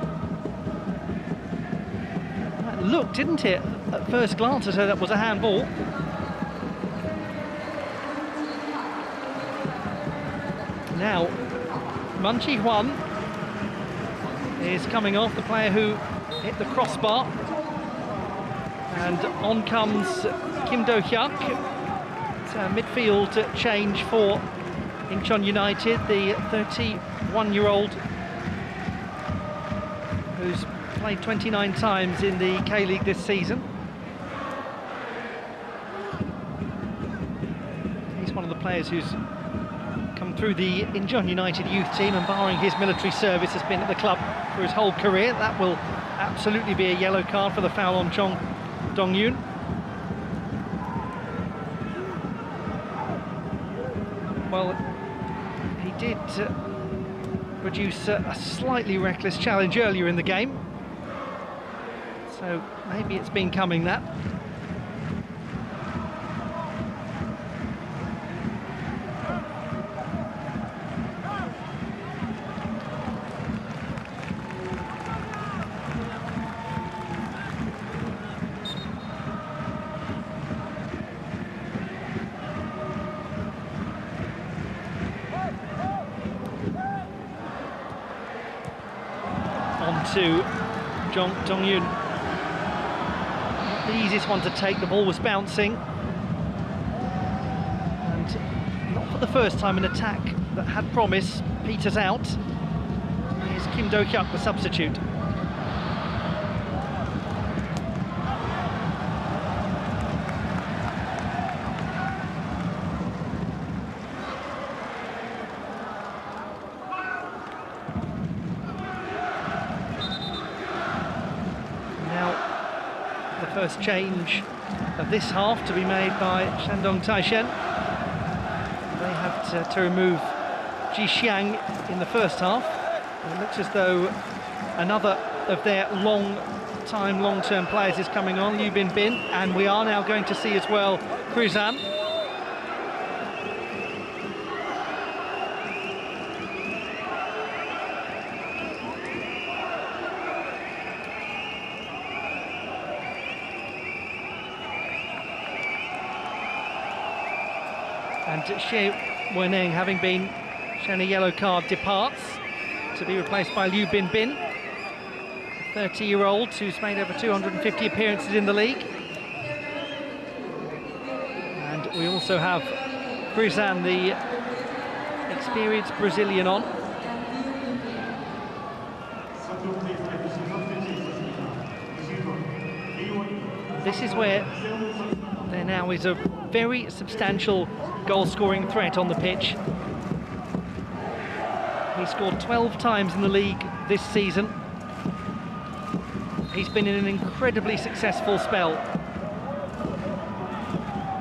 That looked, didn't it, at first glance as though that was a handball. Now, Man Chi-hwan is coming off, the player who hit the crossbar. And on comes Kim Do-hyuk. It's a midfield change for Incheon United, the 31-year-old who's played 29 times in the K-League this season. He's one of the players who's come through the Incheon United youth team, and barring his military service has been at the club for his whole career. That will absolutely be a yellow card for the foul on Chong Dong-yoon. Well, he did produce a slightly reckless challenge earlier in the game, so maybe it's been coming, that. To Jong Dong-yoon. Not the easiest one to take, the ball was bouncing. And not for the first time an attack that had promise peters out. Here's Kim Do-hyuk, the substitute. First change of this half to be made by Shandong Taishan. They have to remove Ji Xiang in the first half. And it looks as though another of their long-term players is coming on, Liu Bin Bin, and we are now going to see as well Kruzan. And Xie Wenning, having been shown a yellow card, departs to be replaced by Liu Bin Bin, a 30-year-old who's made over 250 appearances in the league. And we also have Kruzan, the experienced Brazilian, on. This is where there now is a very substantial goal-scoring threat on the pitch. He scored 12 times in the league this season. He's been in an incredibly successful spell.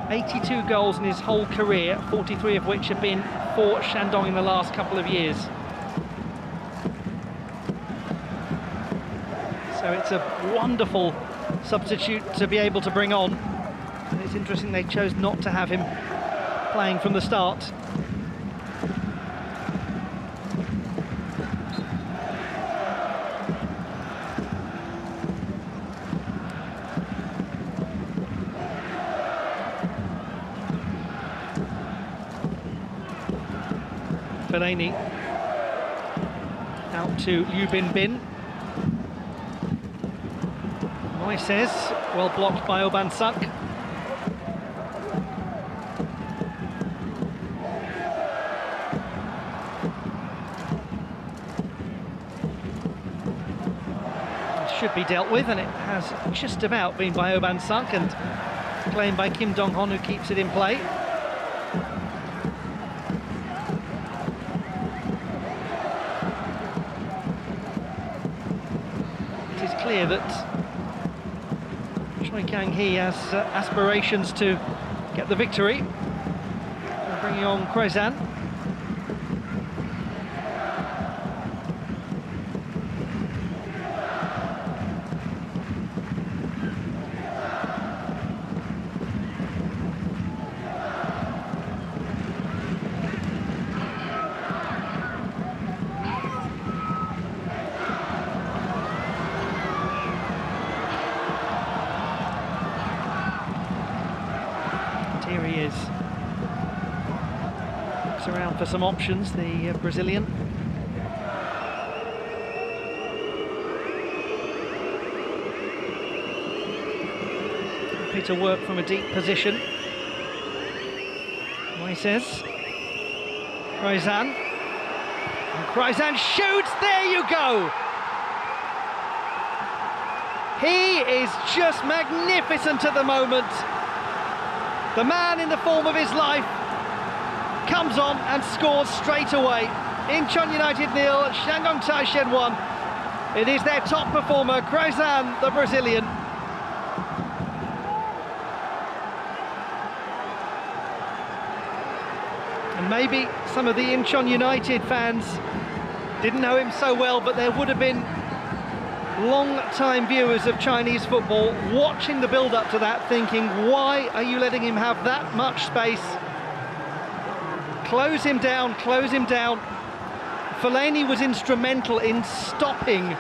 82 goals in his whole career, 43 of which have been for Shandong in the last couple of years. So it's a wonderful substitute to be able to bring on. And it's interesting they chose not to have him playing from the start. Fellaini out to Liu Bin. Moises, well blocked by Obansuk. It should be dealt with, and it has just about been by Obansuk, and claimed by Kim Dong-hon, who keeps it in play. Clear that Choi Kang-hee has aspirations to get the victory. They're bringing on Kraizan. Here he is. Looks around for some options, the Brazilian. Happy to work from a deep position. Moises. Kraizan. And Kraizan shoots, there you go! He is just magnificent at the moment. The man in the form of his life comes on and scores straight away. Incheon United 0, Shandong Taishan 1. It is their top performer, Kraizan, the Brazilian. And maybe some of the Incheon United fans didn't know him so well, but there would have been long-time viewers of Chinese football watching the build-up to that, thinking, why are you letting him have that much space? Close him down, close him down. Fellaini was instrumental in stopping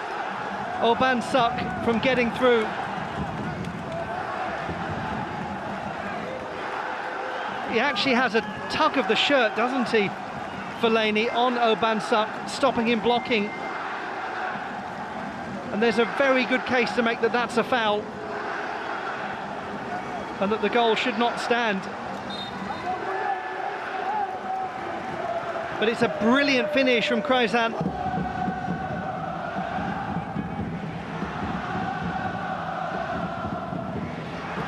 Obansuk from getting through. He actually has a tug of the shirt, doesn't he, Fellaini, on Obansuk, stopping him blocking. And there's a very good case to make that that's a foul and that the goal should not stand. But it's a brilliant finish from Kraizan.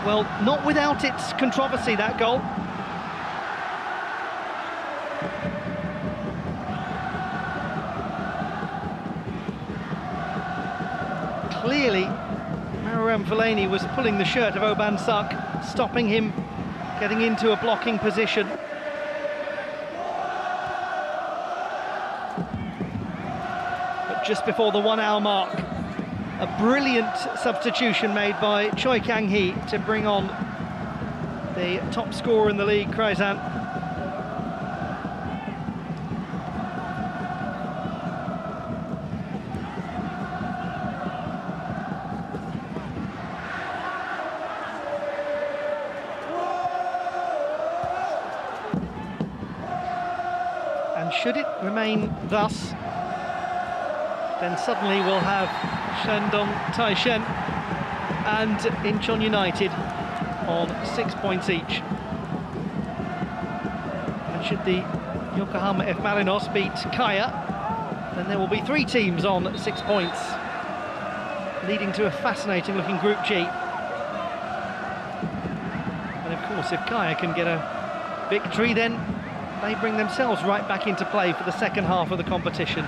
Well, not without its controversy, that goal. Clearly, Marouane Fellaini was pulling the shirt of Obansuk, stopping him getting into a blocking position. But just before the 1 hour mark, a brilliant substitution made by Choi Kang-hee to bring on the top scorer in the league, Kraizan. And should it remain thus, then suddenly we'll have Shandong Taishan and Incheon United on 6 points each. And should the Yokohama F. Marinos beat Kaya, then there will be 3 teams on 6 points, leading to a fascinating looking Group G. And of course, if Kaya can get a victory, then they bring themselves right back into play for the second half of the competition.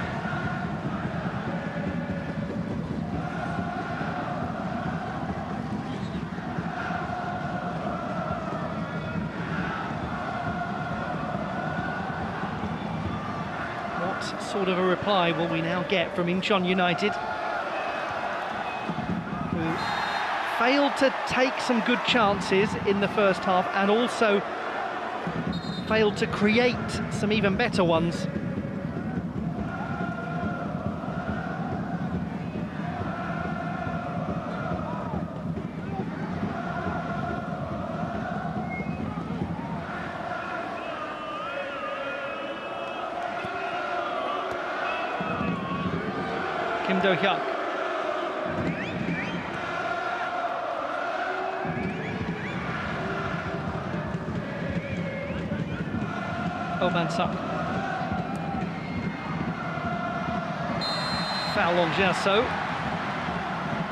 What sort of a reply will we now get from Incheon United? who failed to take some good chances in the first half and also failed to create some even better ones. Kim Do-hyuk. Ban-suk. Foul on Jiaso.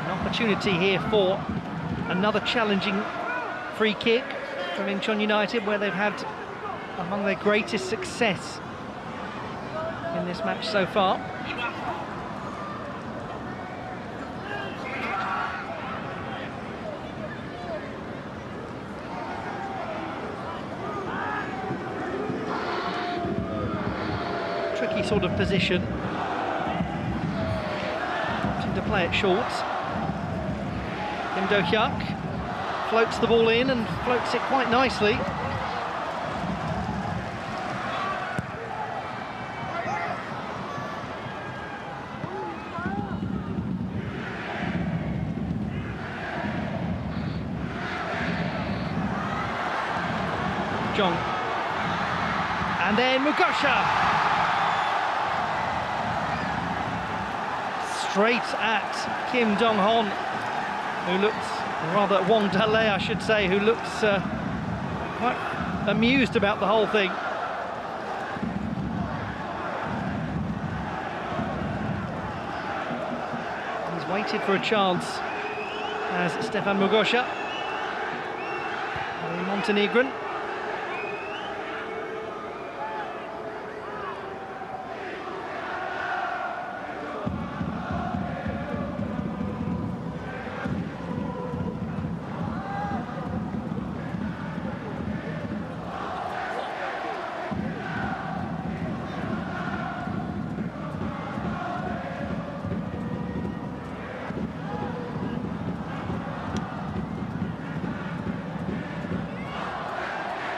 An opportunity here for another challenging free kick from Incheon United, where they've had among their greatest success in this match so far. Tricky sort of position. Opting to play it short. Kim Do-hyuk floats the ball in and floats it quite nicely. Jong. And then Mugosha. Straight at Kim Dong-hon, who looks rather Wong Da-le, I should say, who looks quite amused about the whole thing. He's waited for a chance as Stefan Mugosha, the Montenegrin.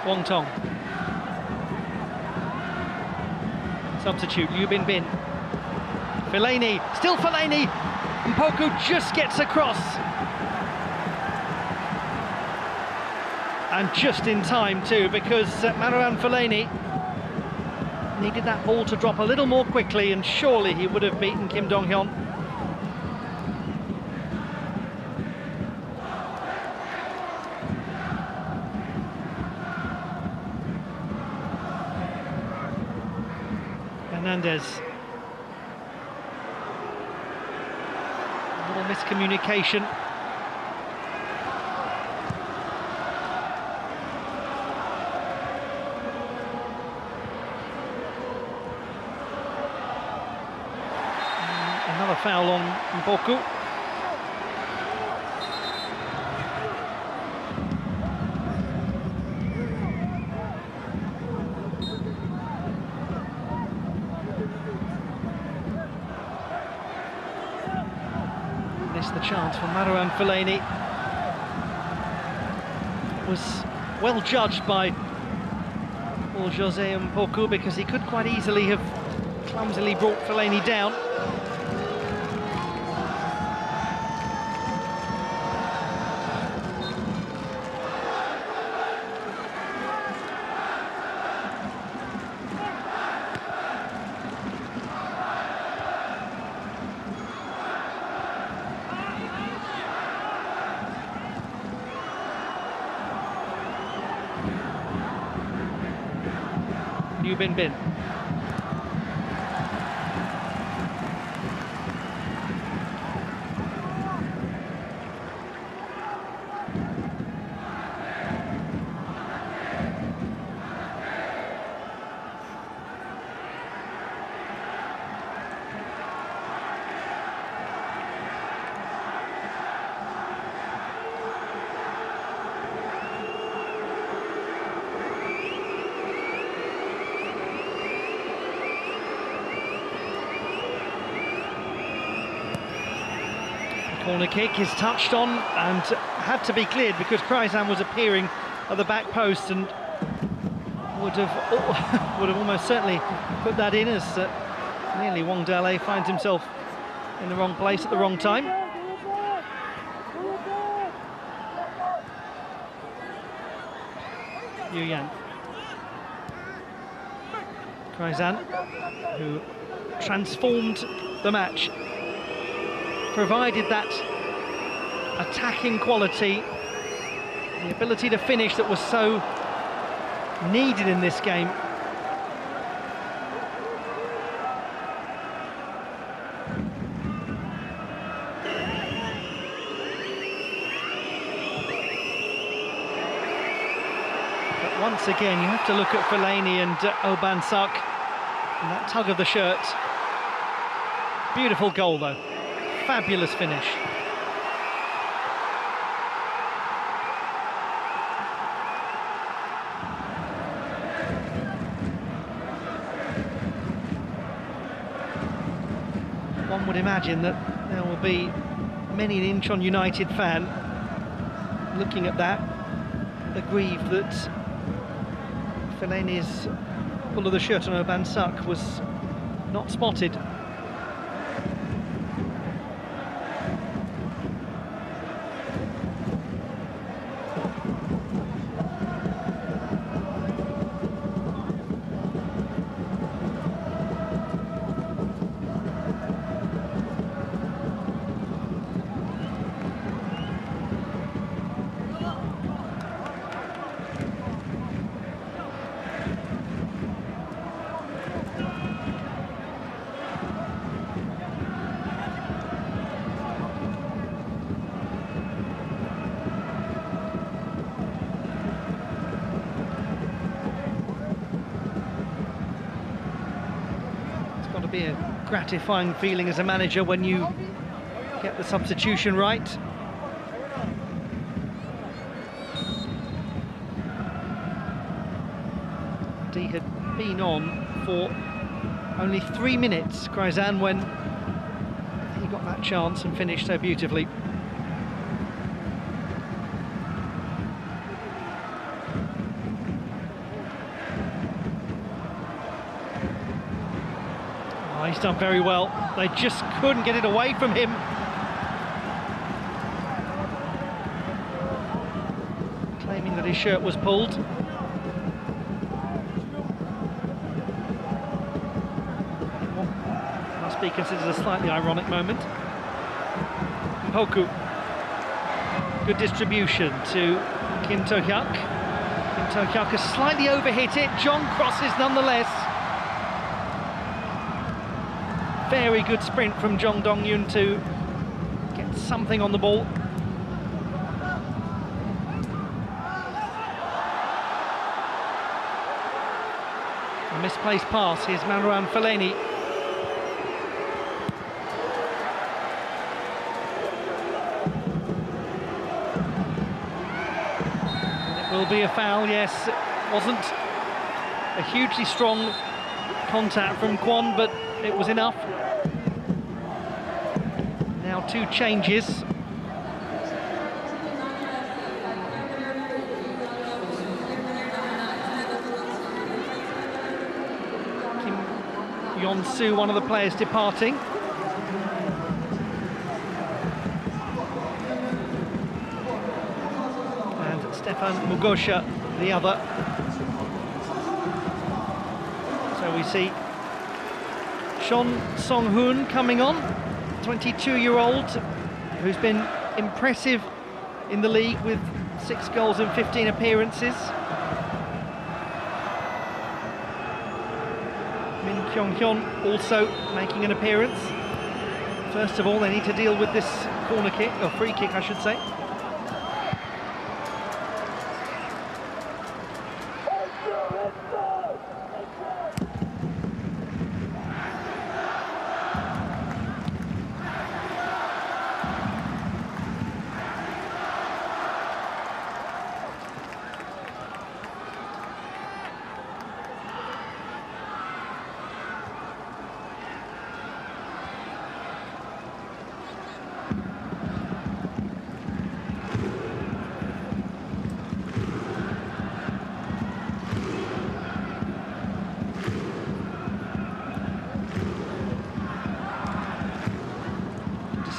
Wong Tong. Substitute, Liu Bin. Fellaini, still Fellaini. Mpoku just gets across. And just in time too, because Marouane Fellaini needed that ball to drop a little more quickly, and surely he would have beaten Kim Dong-hyun. Hernandez. A little miscommunication. Another foul on Mpoku. The chance for Marouane Fellaini was well judged by Jose Mpoku, because he could quite easily have clumsily brought Fellaini down. Liu Bin. Corner kick is touched on and had to be cleared because Taishan was appearing at the back post and would have almost certainly put that in, as nearly Wang Dalei finds himself in the wrong place at the wrong time. Yuyan. Taishan, who transformed the match, provided that attacking quality, the ability to finish that was so needed in this game. But once again, you have to look at Fellaini and Oban Sak and that tug of the shirt. Beautiful goal though, fabulous finish. One would imagine that there will be many an Incheon United fan looking at that, aggrieved that Fellaini's pull of the shirt on Oban Sak was not spotted. Be a gratifying feeling as a manager when you get the substitution right. He had been on for only 3 minutes, Taishan, when he got that chance and finished so beautifully. He's done very well. They just couldn't get it away from him. Claiming that his shirt was pulled. Must be considered a slightly ironic moment. Hoku. Good distribution to Kim To-hyuk. Kim To-hyuk has slightly overhit it. John crosses nonetheless. Very good sprint from Jong Dong-yoon to get something on the ball. A misplaced pass, here's Marouane Fellaini. And it will be a foul, yes. It wasn't a hugely strong contact from Kwon, but it was enough. Now 2 changes. Kim Yeon-soo, one of the players, departing. And Stefan Mugosha, the other. So we see Shon Song-hoon coming on, 22-year-old, who's been impressive in the league with 6 goals and 15 appearances. Min Kyung-hyun also making an appearance. First of all, they need to deal with this corner kick, or free kick, I should say.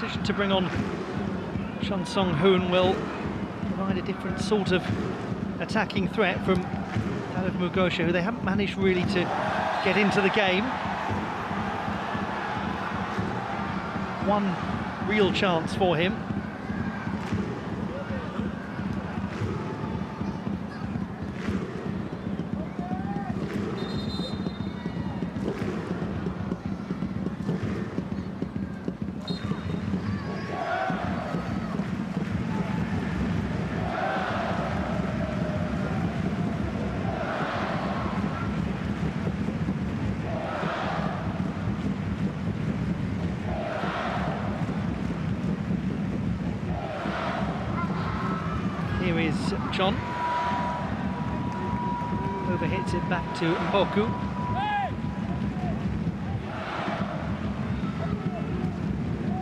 decision to bring on Chun Song-hoon will provide a different sort of attacking threat from that of Mugosha, who they haven't managed really to get into the game. One real chance for him. Here is Chon. Overhits it back to Mboku.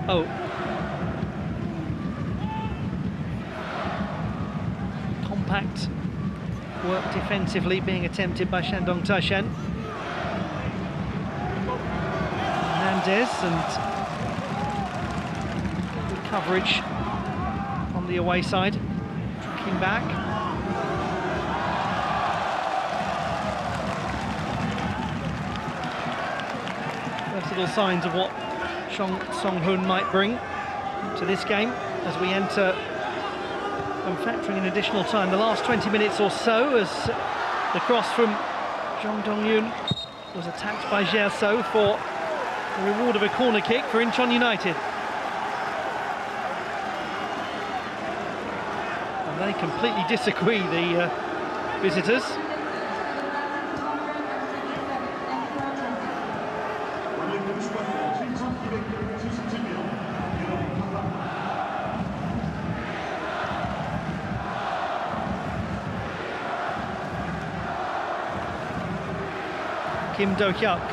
Oh. Compact work defensively being attempted by Shandong Taishan. Hernandez, and good coverage on the away side. Tracking back. First little signs of what Chun Song-hoon might bring to this game as we enter, and factoring in additional time, the last 20 minutes or so, as the cross from Jong Dong-yoon was attacked by Jia So for the reward of a corner kick for Incheon United. And they completely disagree, the visitors. Kim Do-hyuk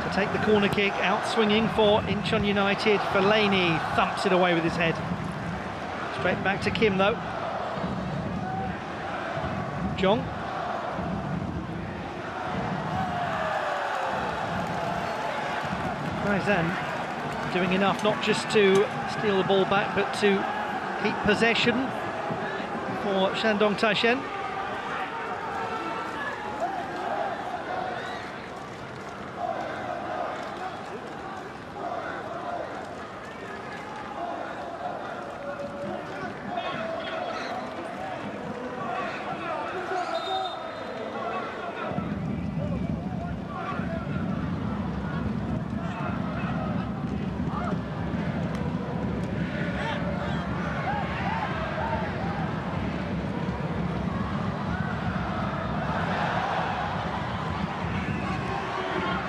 to take the corner kick, out swinging for Incheon United. Fellaini thumps it away with his head. Straight back to Kim though. Jong. Taishan doing enough not just to steal the ball back, but to keep possession for Shandong Taishan.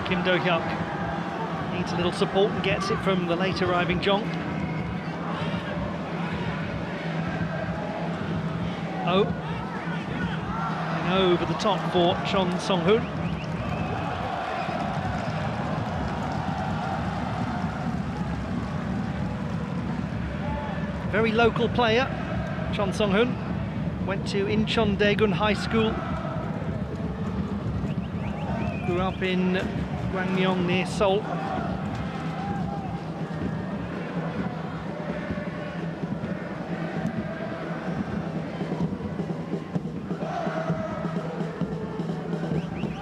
Kim Do-hyuk needs a little support and gets it from the late arriving Jong. Oh, and over the top for Chun Song-hoon. Very local player, Chun Song-hoon. Went to Incheon Daegun High School. Grew up in Gwangmyeong near Seoul.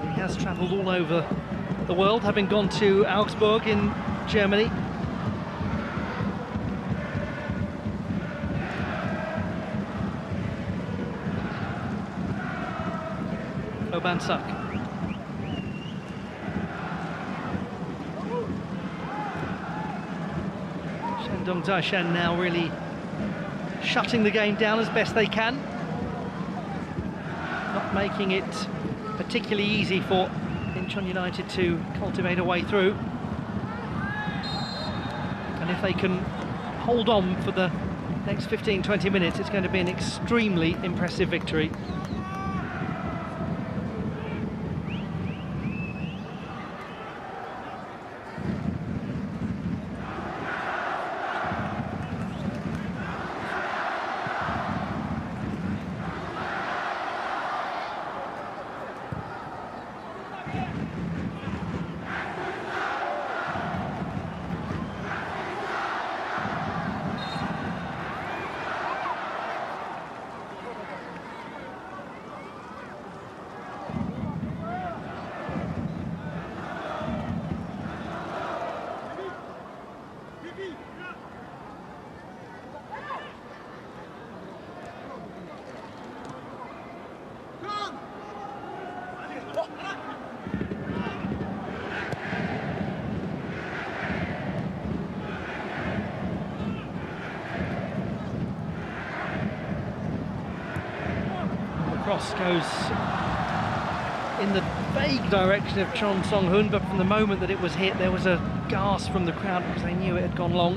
He has travelled all over the world, having gone to Augsburg in Germany. Oban-suk. Shandong Taishan now really shutting the game down as best they can. Not making it particularly easy for Incheon United to cultivate a way through. And if they can hold on for the next 15-20 minutes, it's going to be an extremely impressive victory. cross goes in the vague direction of Chon Song-hun, but from the moment that it was hit, there was a gasp from the crowd because they knew it had gone long.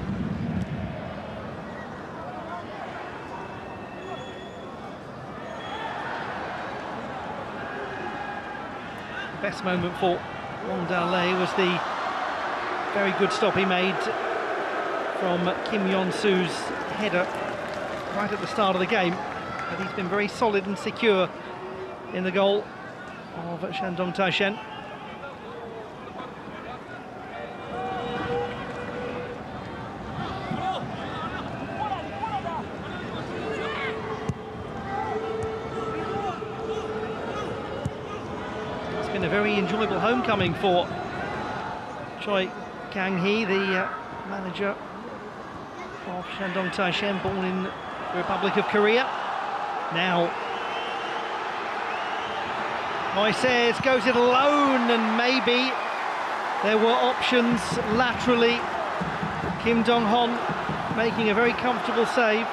The best moment for Wang Dalei was the very good stop he made from Kim Yeon-soo's header right at the start of the game. But he's been very solid and secure in the goal of Shandong Taishan. It's been a very enjoyable homecoming for Choi Kang-hee, the manager of Shandong Taishan, born in the Republic of Korea. Now Moises goes it alone, and maybe there were options laterally. Kim Dong-hon making a very comfortable save.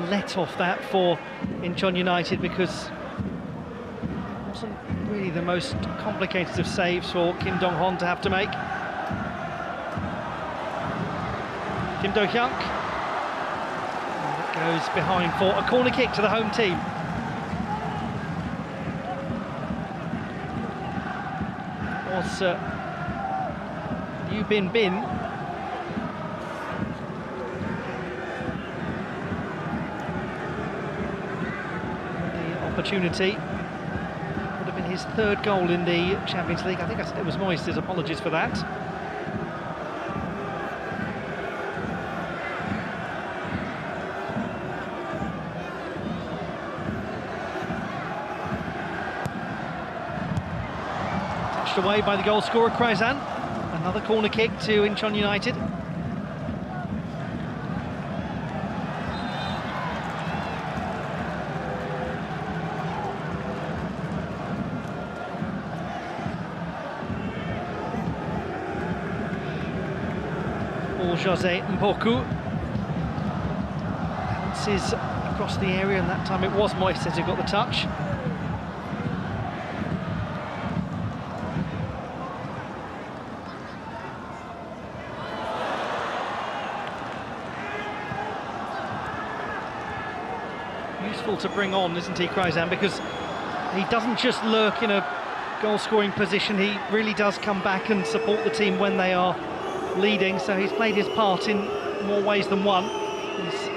Let off that for Incheon United, because it wasn't really the most complicated of saves for Kim Dong-hon to have to make. Kim Do-hyuk, and it goes behind for a corner kick to the home team. It was Yoo Bin-bin. Opportunity. Would have been his third goal in the Champions League. I think I said it was Moises, apologies for that. Touched away by the goal scorer, Kraizan. Another corner kick to Incheon United. Jose Mpoku bounces across the area, and that time it was Moises who got the touch. Useful to bring on, isn't he, Kraizan, because he doesn't just lurk in a goal-scoring position, he really does come back and support the team when they are leading, so he's played his part in more ways than one. He's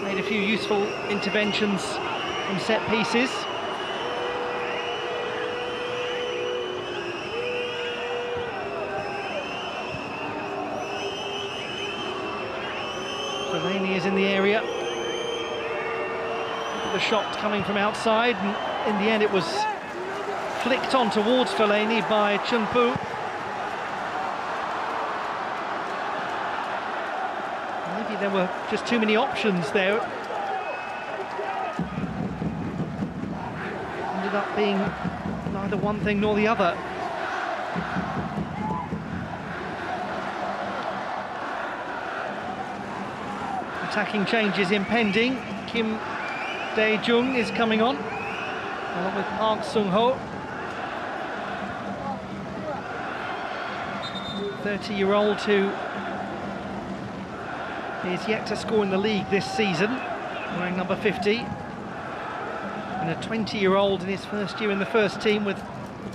made a few useful interventions from set pieces. Fellaini is in the area. Look at the shot coming from outside, and in the end it was flicked on towards Fellaini by Chunpu. There were just too many options there. Ended up being neither one thing nor the other. Attacking changes impending. Kim Dae-jung is coming on, along with Park Sung-ho. 30-year-old who is yet to score in the league this season, wearing number 50, and a 20-year-old in his first year in the first team with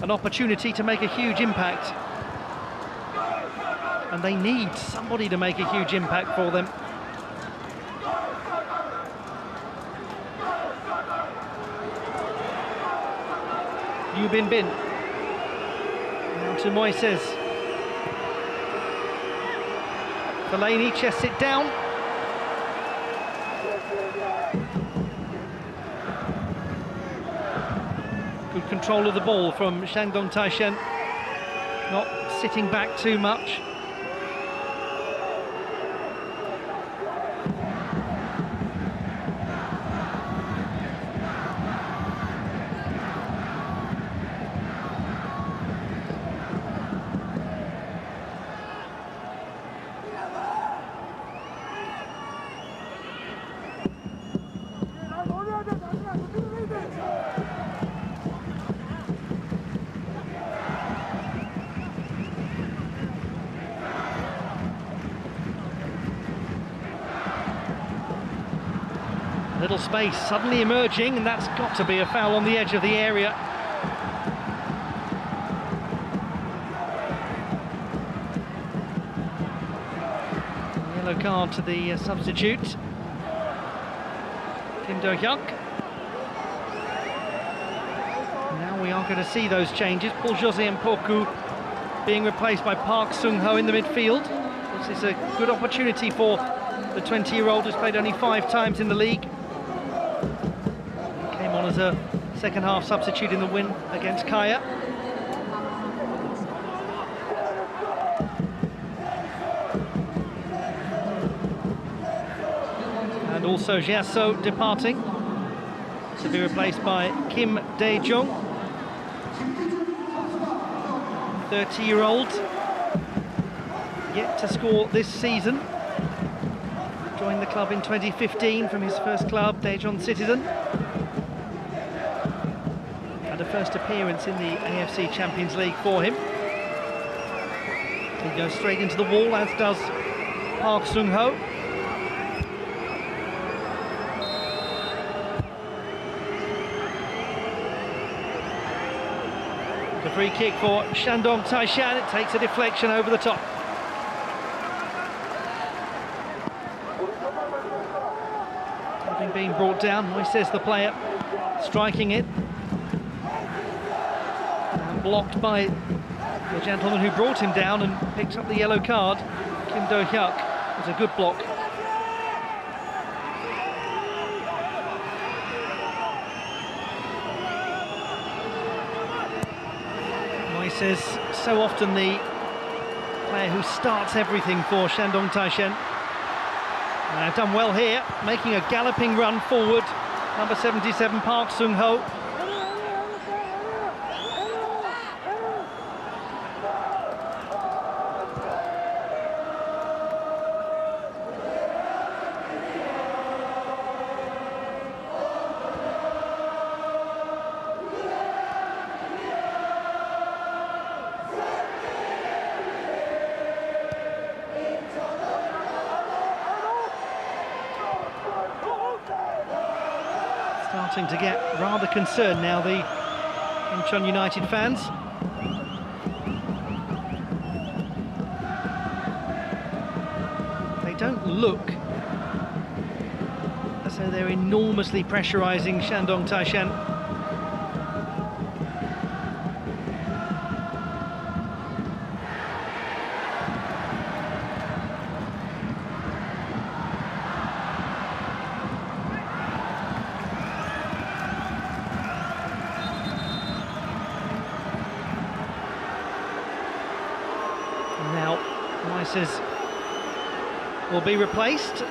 an opportunity to make a huge impact. And they need somebody to make a huge impact for them. Yoo Bin-bin. Now to Moises. Fellaini chests it down. Good control of the ball from Shandong Taishan. Not sitting back too much. little space suddenly emerging, and that's got to be a foul on the edge of the area. Yellow card to the substitute, Kim Do-hyuk. Now we are going to see those changes. Paul José Mpoku being replaced by Park Sung-ho in the midfield. This is a good opportunity for the 20-year-old who's played only 5 times in the league. Came on as a second-half substitute in the win against Kaya. And also Jiaso departing to be replaced by Kim Dae-jung, 30-year-old, yet to score this season. Joined the club in 2015 from his first club, Daejeon Citizen. Had a first appearance in the AFC Champions League for him. He goes straight into the wall, as does Park Sung-ho. The free kick for Shandong Taishan. It takes a deflection over the top. Having been brought down, says the player, striking it. And blocked by the gentleman who brought him down and picks up the yellow card. Kim Do-hyuk. It was a good block. Says so often the player who starts everything for Shandong Taishan. Done well here, making a galloping run forward. Number 77, Park Sung-ho. Starting to get rather concerned now, the Incheon United fans. They don't look as though they're enormously pressurising Shandong Taishan. Now, Mises will be replaced.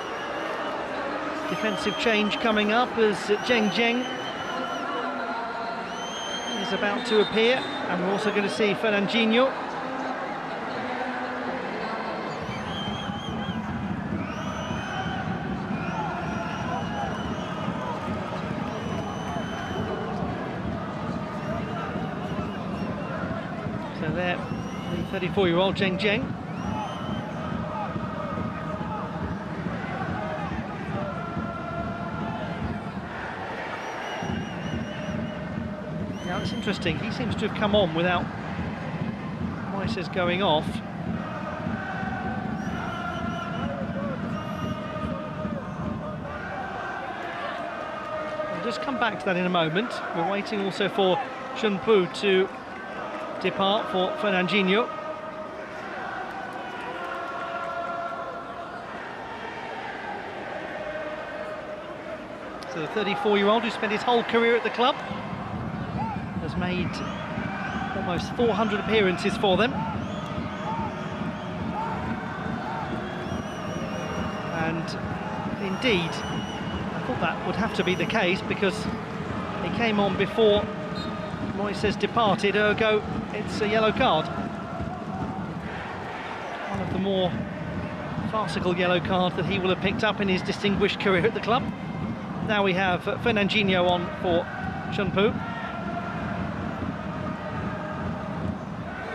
Defensive change coming up as Zheng Zheng is about to appear, and we're also going to see Fernandinho. So there, the 34-year-old Zheng Zheng. Now it's interesting, he seems to have come on without Mises going off. We'll just come back to that in a moment. We're waiting also for Chunpu to depart for Fernandinho. So the 34-year-old who spent his whole career at the club has made almost 400 appearances for them. And indeed, I thought that would have to be the case because he came on before Moises departed, ergo it's a yellow card. One of the more farcical yellow cards that he will have picked up in his distinguished career at the club. Now we have Fernandinho on for Chunpu.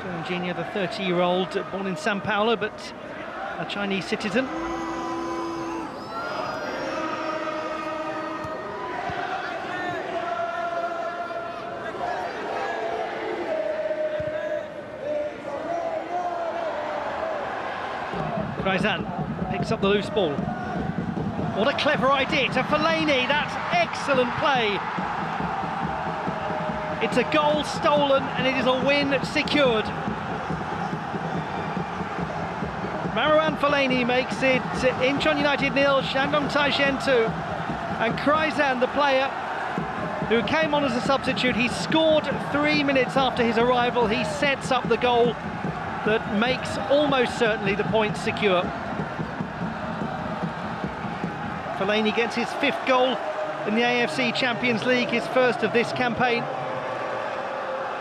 Fernandinho, the 30-year-old, born in Sao Paulo, but a Chinese citizen. Taishan picks up the loose ball. What a clever idea to Fellaini. That's excellent play. It's a goal stolen and it is a win secured. Marouane Fellaini makes it Incheon United 0, Shandong Taishan 2. And Taishan, the player who came on as a substitute, he scored 3 minutes after his arrival. He sets up the goal that makes almost certainly the points secure. Fellaini gets his 5th goal in the AFC Champions League, his first of this campaign.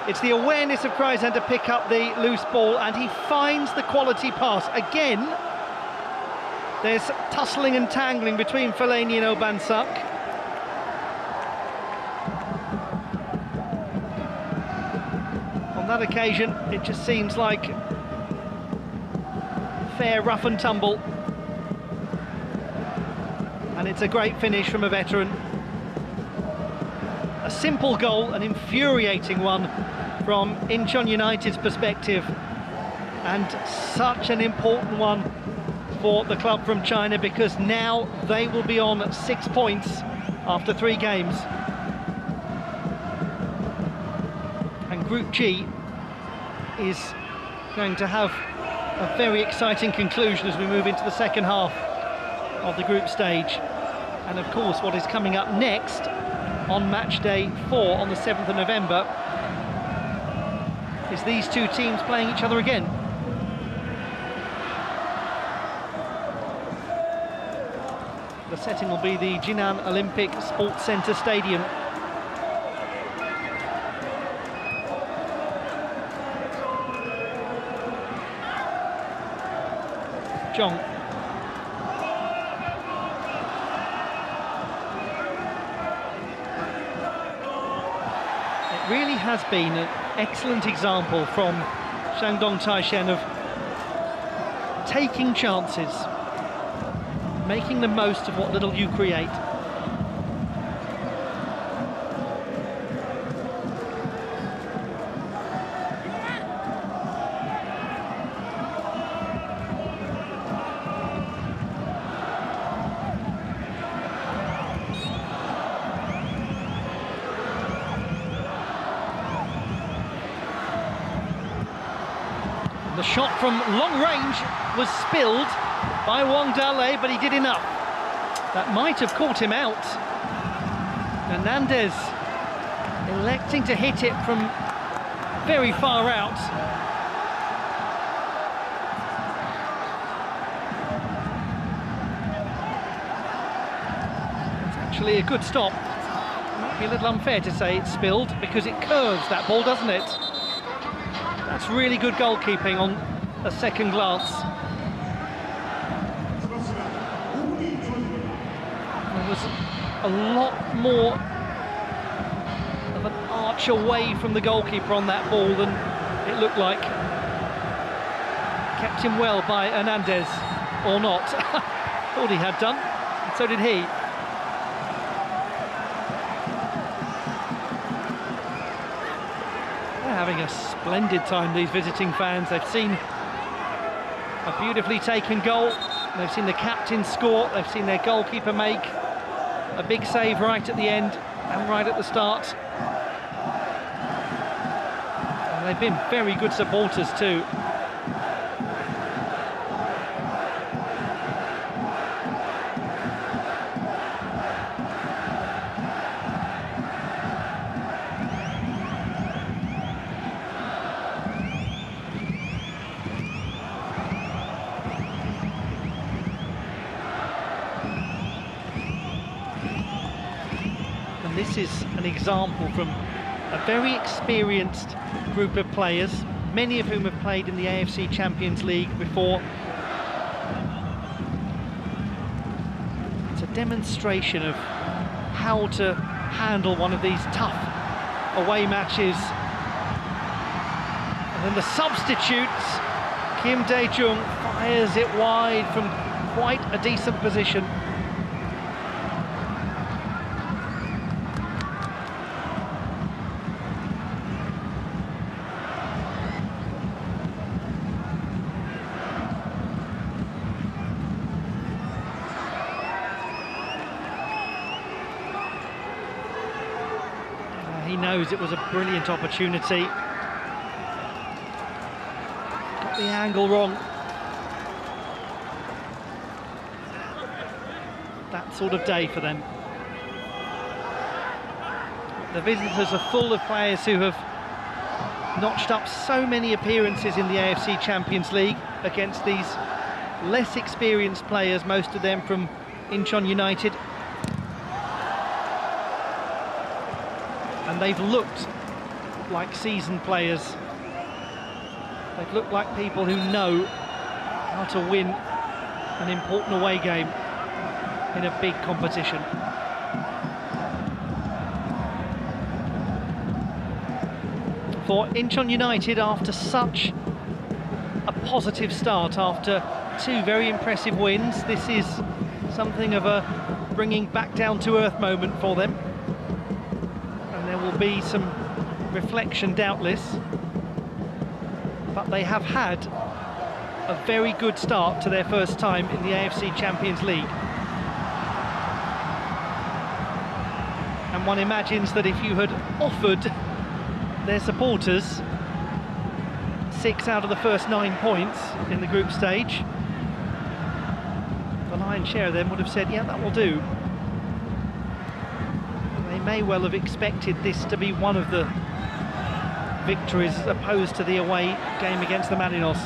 It's the awareness of Taishan to pick up the loose ball, and he finds the quality pass. Again, there's tussling and tangling between Fellaini and Obansak. On that occasion, it just seems like fair rough and tumble. And it's a great finish from a veteran. A simple goal, an infuriating one from Incheon United's perspective, and such an important one for the club from China, because now they will be on 6 points after 3 games. And Group G is going to have a very exciting conclusion as we move into the second half of the group stage. And of course, what is coming up next on match day 4 on the 7th of November is these two teams playing each other again. The setting will be the Jinan Olympic Sports Centre Stadium. Jong. It really has been an excellent example from Shandong Taishan of taking chances, making the most of what little you create. The shot from long range was spilled by Wang Dale, but he did enough. That might have caught him out. Hernandez electing to hit it from very far out. It's actually a good stop. Might be a little unfair to say it's spilled, because it curves that ball, doesn't it? That's really good goalkeeping on a second glance. There was a lot more of an arch away from the goalkeeper on that ball than it looked like. Kept him well by Hernandez, or not. Thought he had done, and so did he. Having a splendid time, these visiting fans. They've seen a beautifully taken goal, they've seen the captain score, they've seen their goalkeeper make a big save right at the end and right at the start. And they've been very good supporters too. This is an example from a very experienced group of players, many of whom have played in the AFC Champions League before. It's a demonstration of how to handle one of these tough away matches. And then the substitutes, Kim Dae-jung fires it wide from quite a decent position. knows it was a brilliant opportunity. Got the angle wrong. That sort of day for them. The visitors are full of players who have notched up so many appearances in the AFC Champions League against these less experienced players, most of them from Incheon United. And they've looked like seasoned players. They've looked like people who know how to win an important away game in a big competition. For Incheon United, after such a positive start, after two very impressive wins, this is something of a bringing back down to earth moment for them. And there will be some reflection, doubtless. But they have had a very good start to their first time in the AFC Champions League. And one imagines that if you had offered their supporters 6 out of the first 9 points in the group stage, the lion's share of them would have said, yeah, that will do. They may well have expected this to be one of the victories opposed to the away game against the Marinos.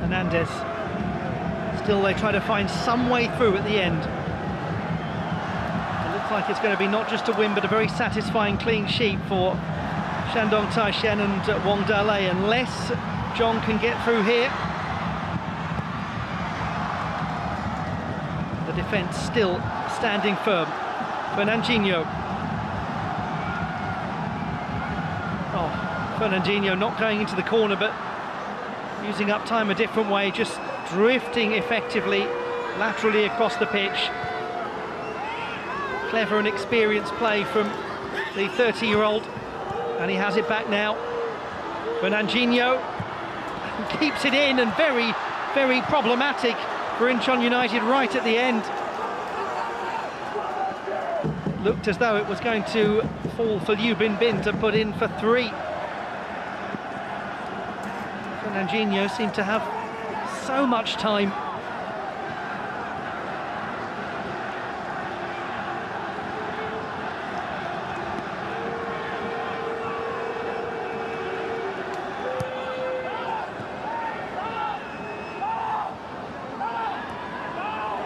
Hernandez. Still they try to find some way through at the end. It looks like it's going to be not just a win but a very satisfying clean sheet for Shandong Taishan and Wong Da-lei, unless John can get through here. The defence still standing firm. Fernandinho. Oh, Fernandinho not going into the corner but using up time a different way, just drifting effectively laterally across the pitch. Clever and experienced play from the 30-year-old, and he has it back now. Fernandinho keeps it in, and very, very problematic for Incheon United right at the end. Looked as though it was going to fall for Liu Bin to put in for 3. Fernandinho seemed to have so much time.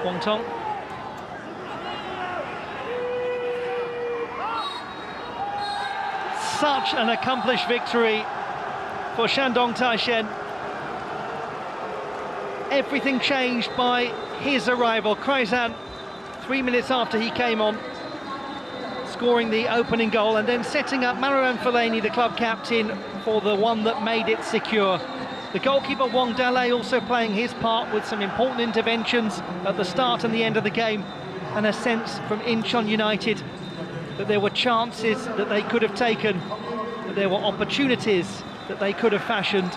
Wong Tong. Such an accomplished victory for Shandong Taishan. Everything changed by his arrival. Kreizan, 3 minutes after he came on, scoring the opening goal and then setting up Marouane Fellaini, the club captain, for the one that made it secure. The goalkeeper Wong Da-lei also playing his part with some important interventions at the start and the end of the game, and a sense from Incheon United that there were chances that they could have taken, that there were opportunities that they could have fashioned,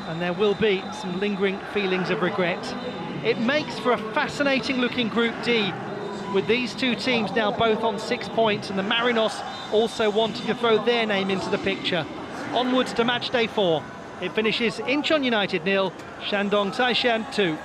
and there will be some lingering feelings of regret. It makes for a fascinating looking Group D, with these two teams now both on 6 points, and the Marinos also wanting to throw their name into the picture. Onwards to match day 4. It finishes Incheon United 0, Shandong Taishan 2.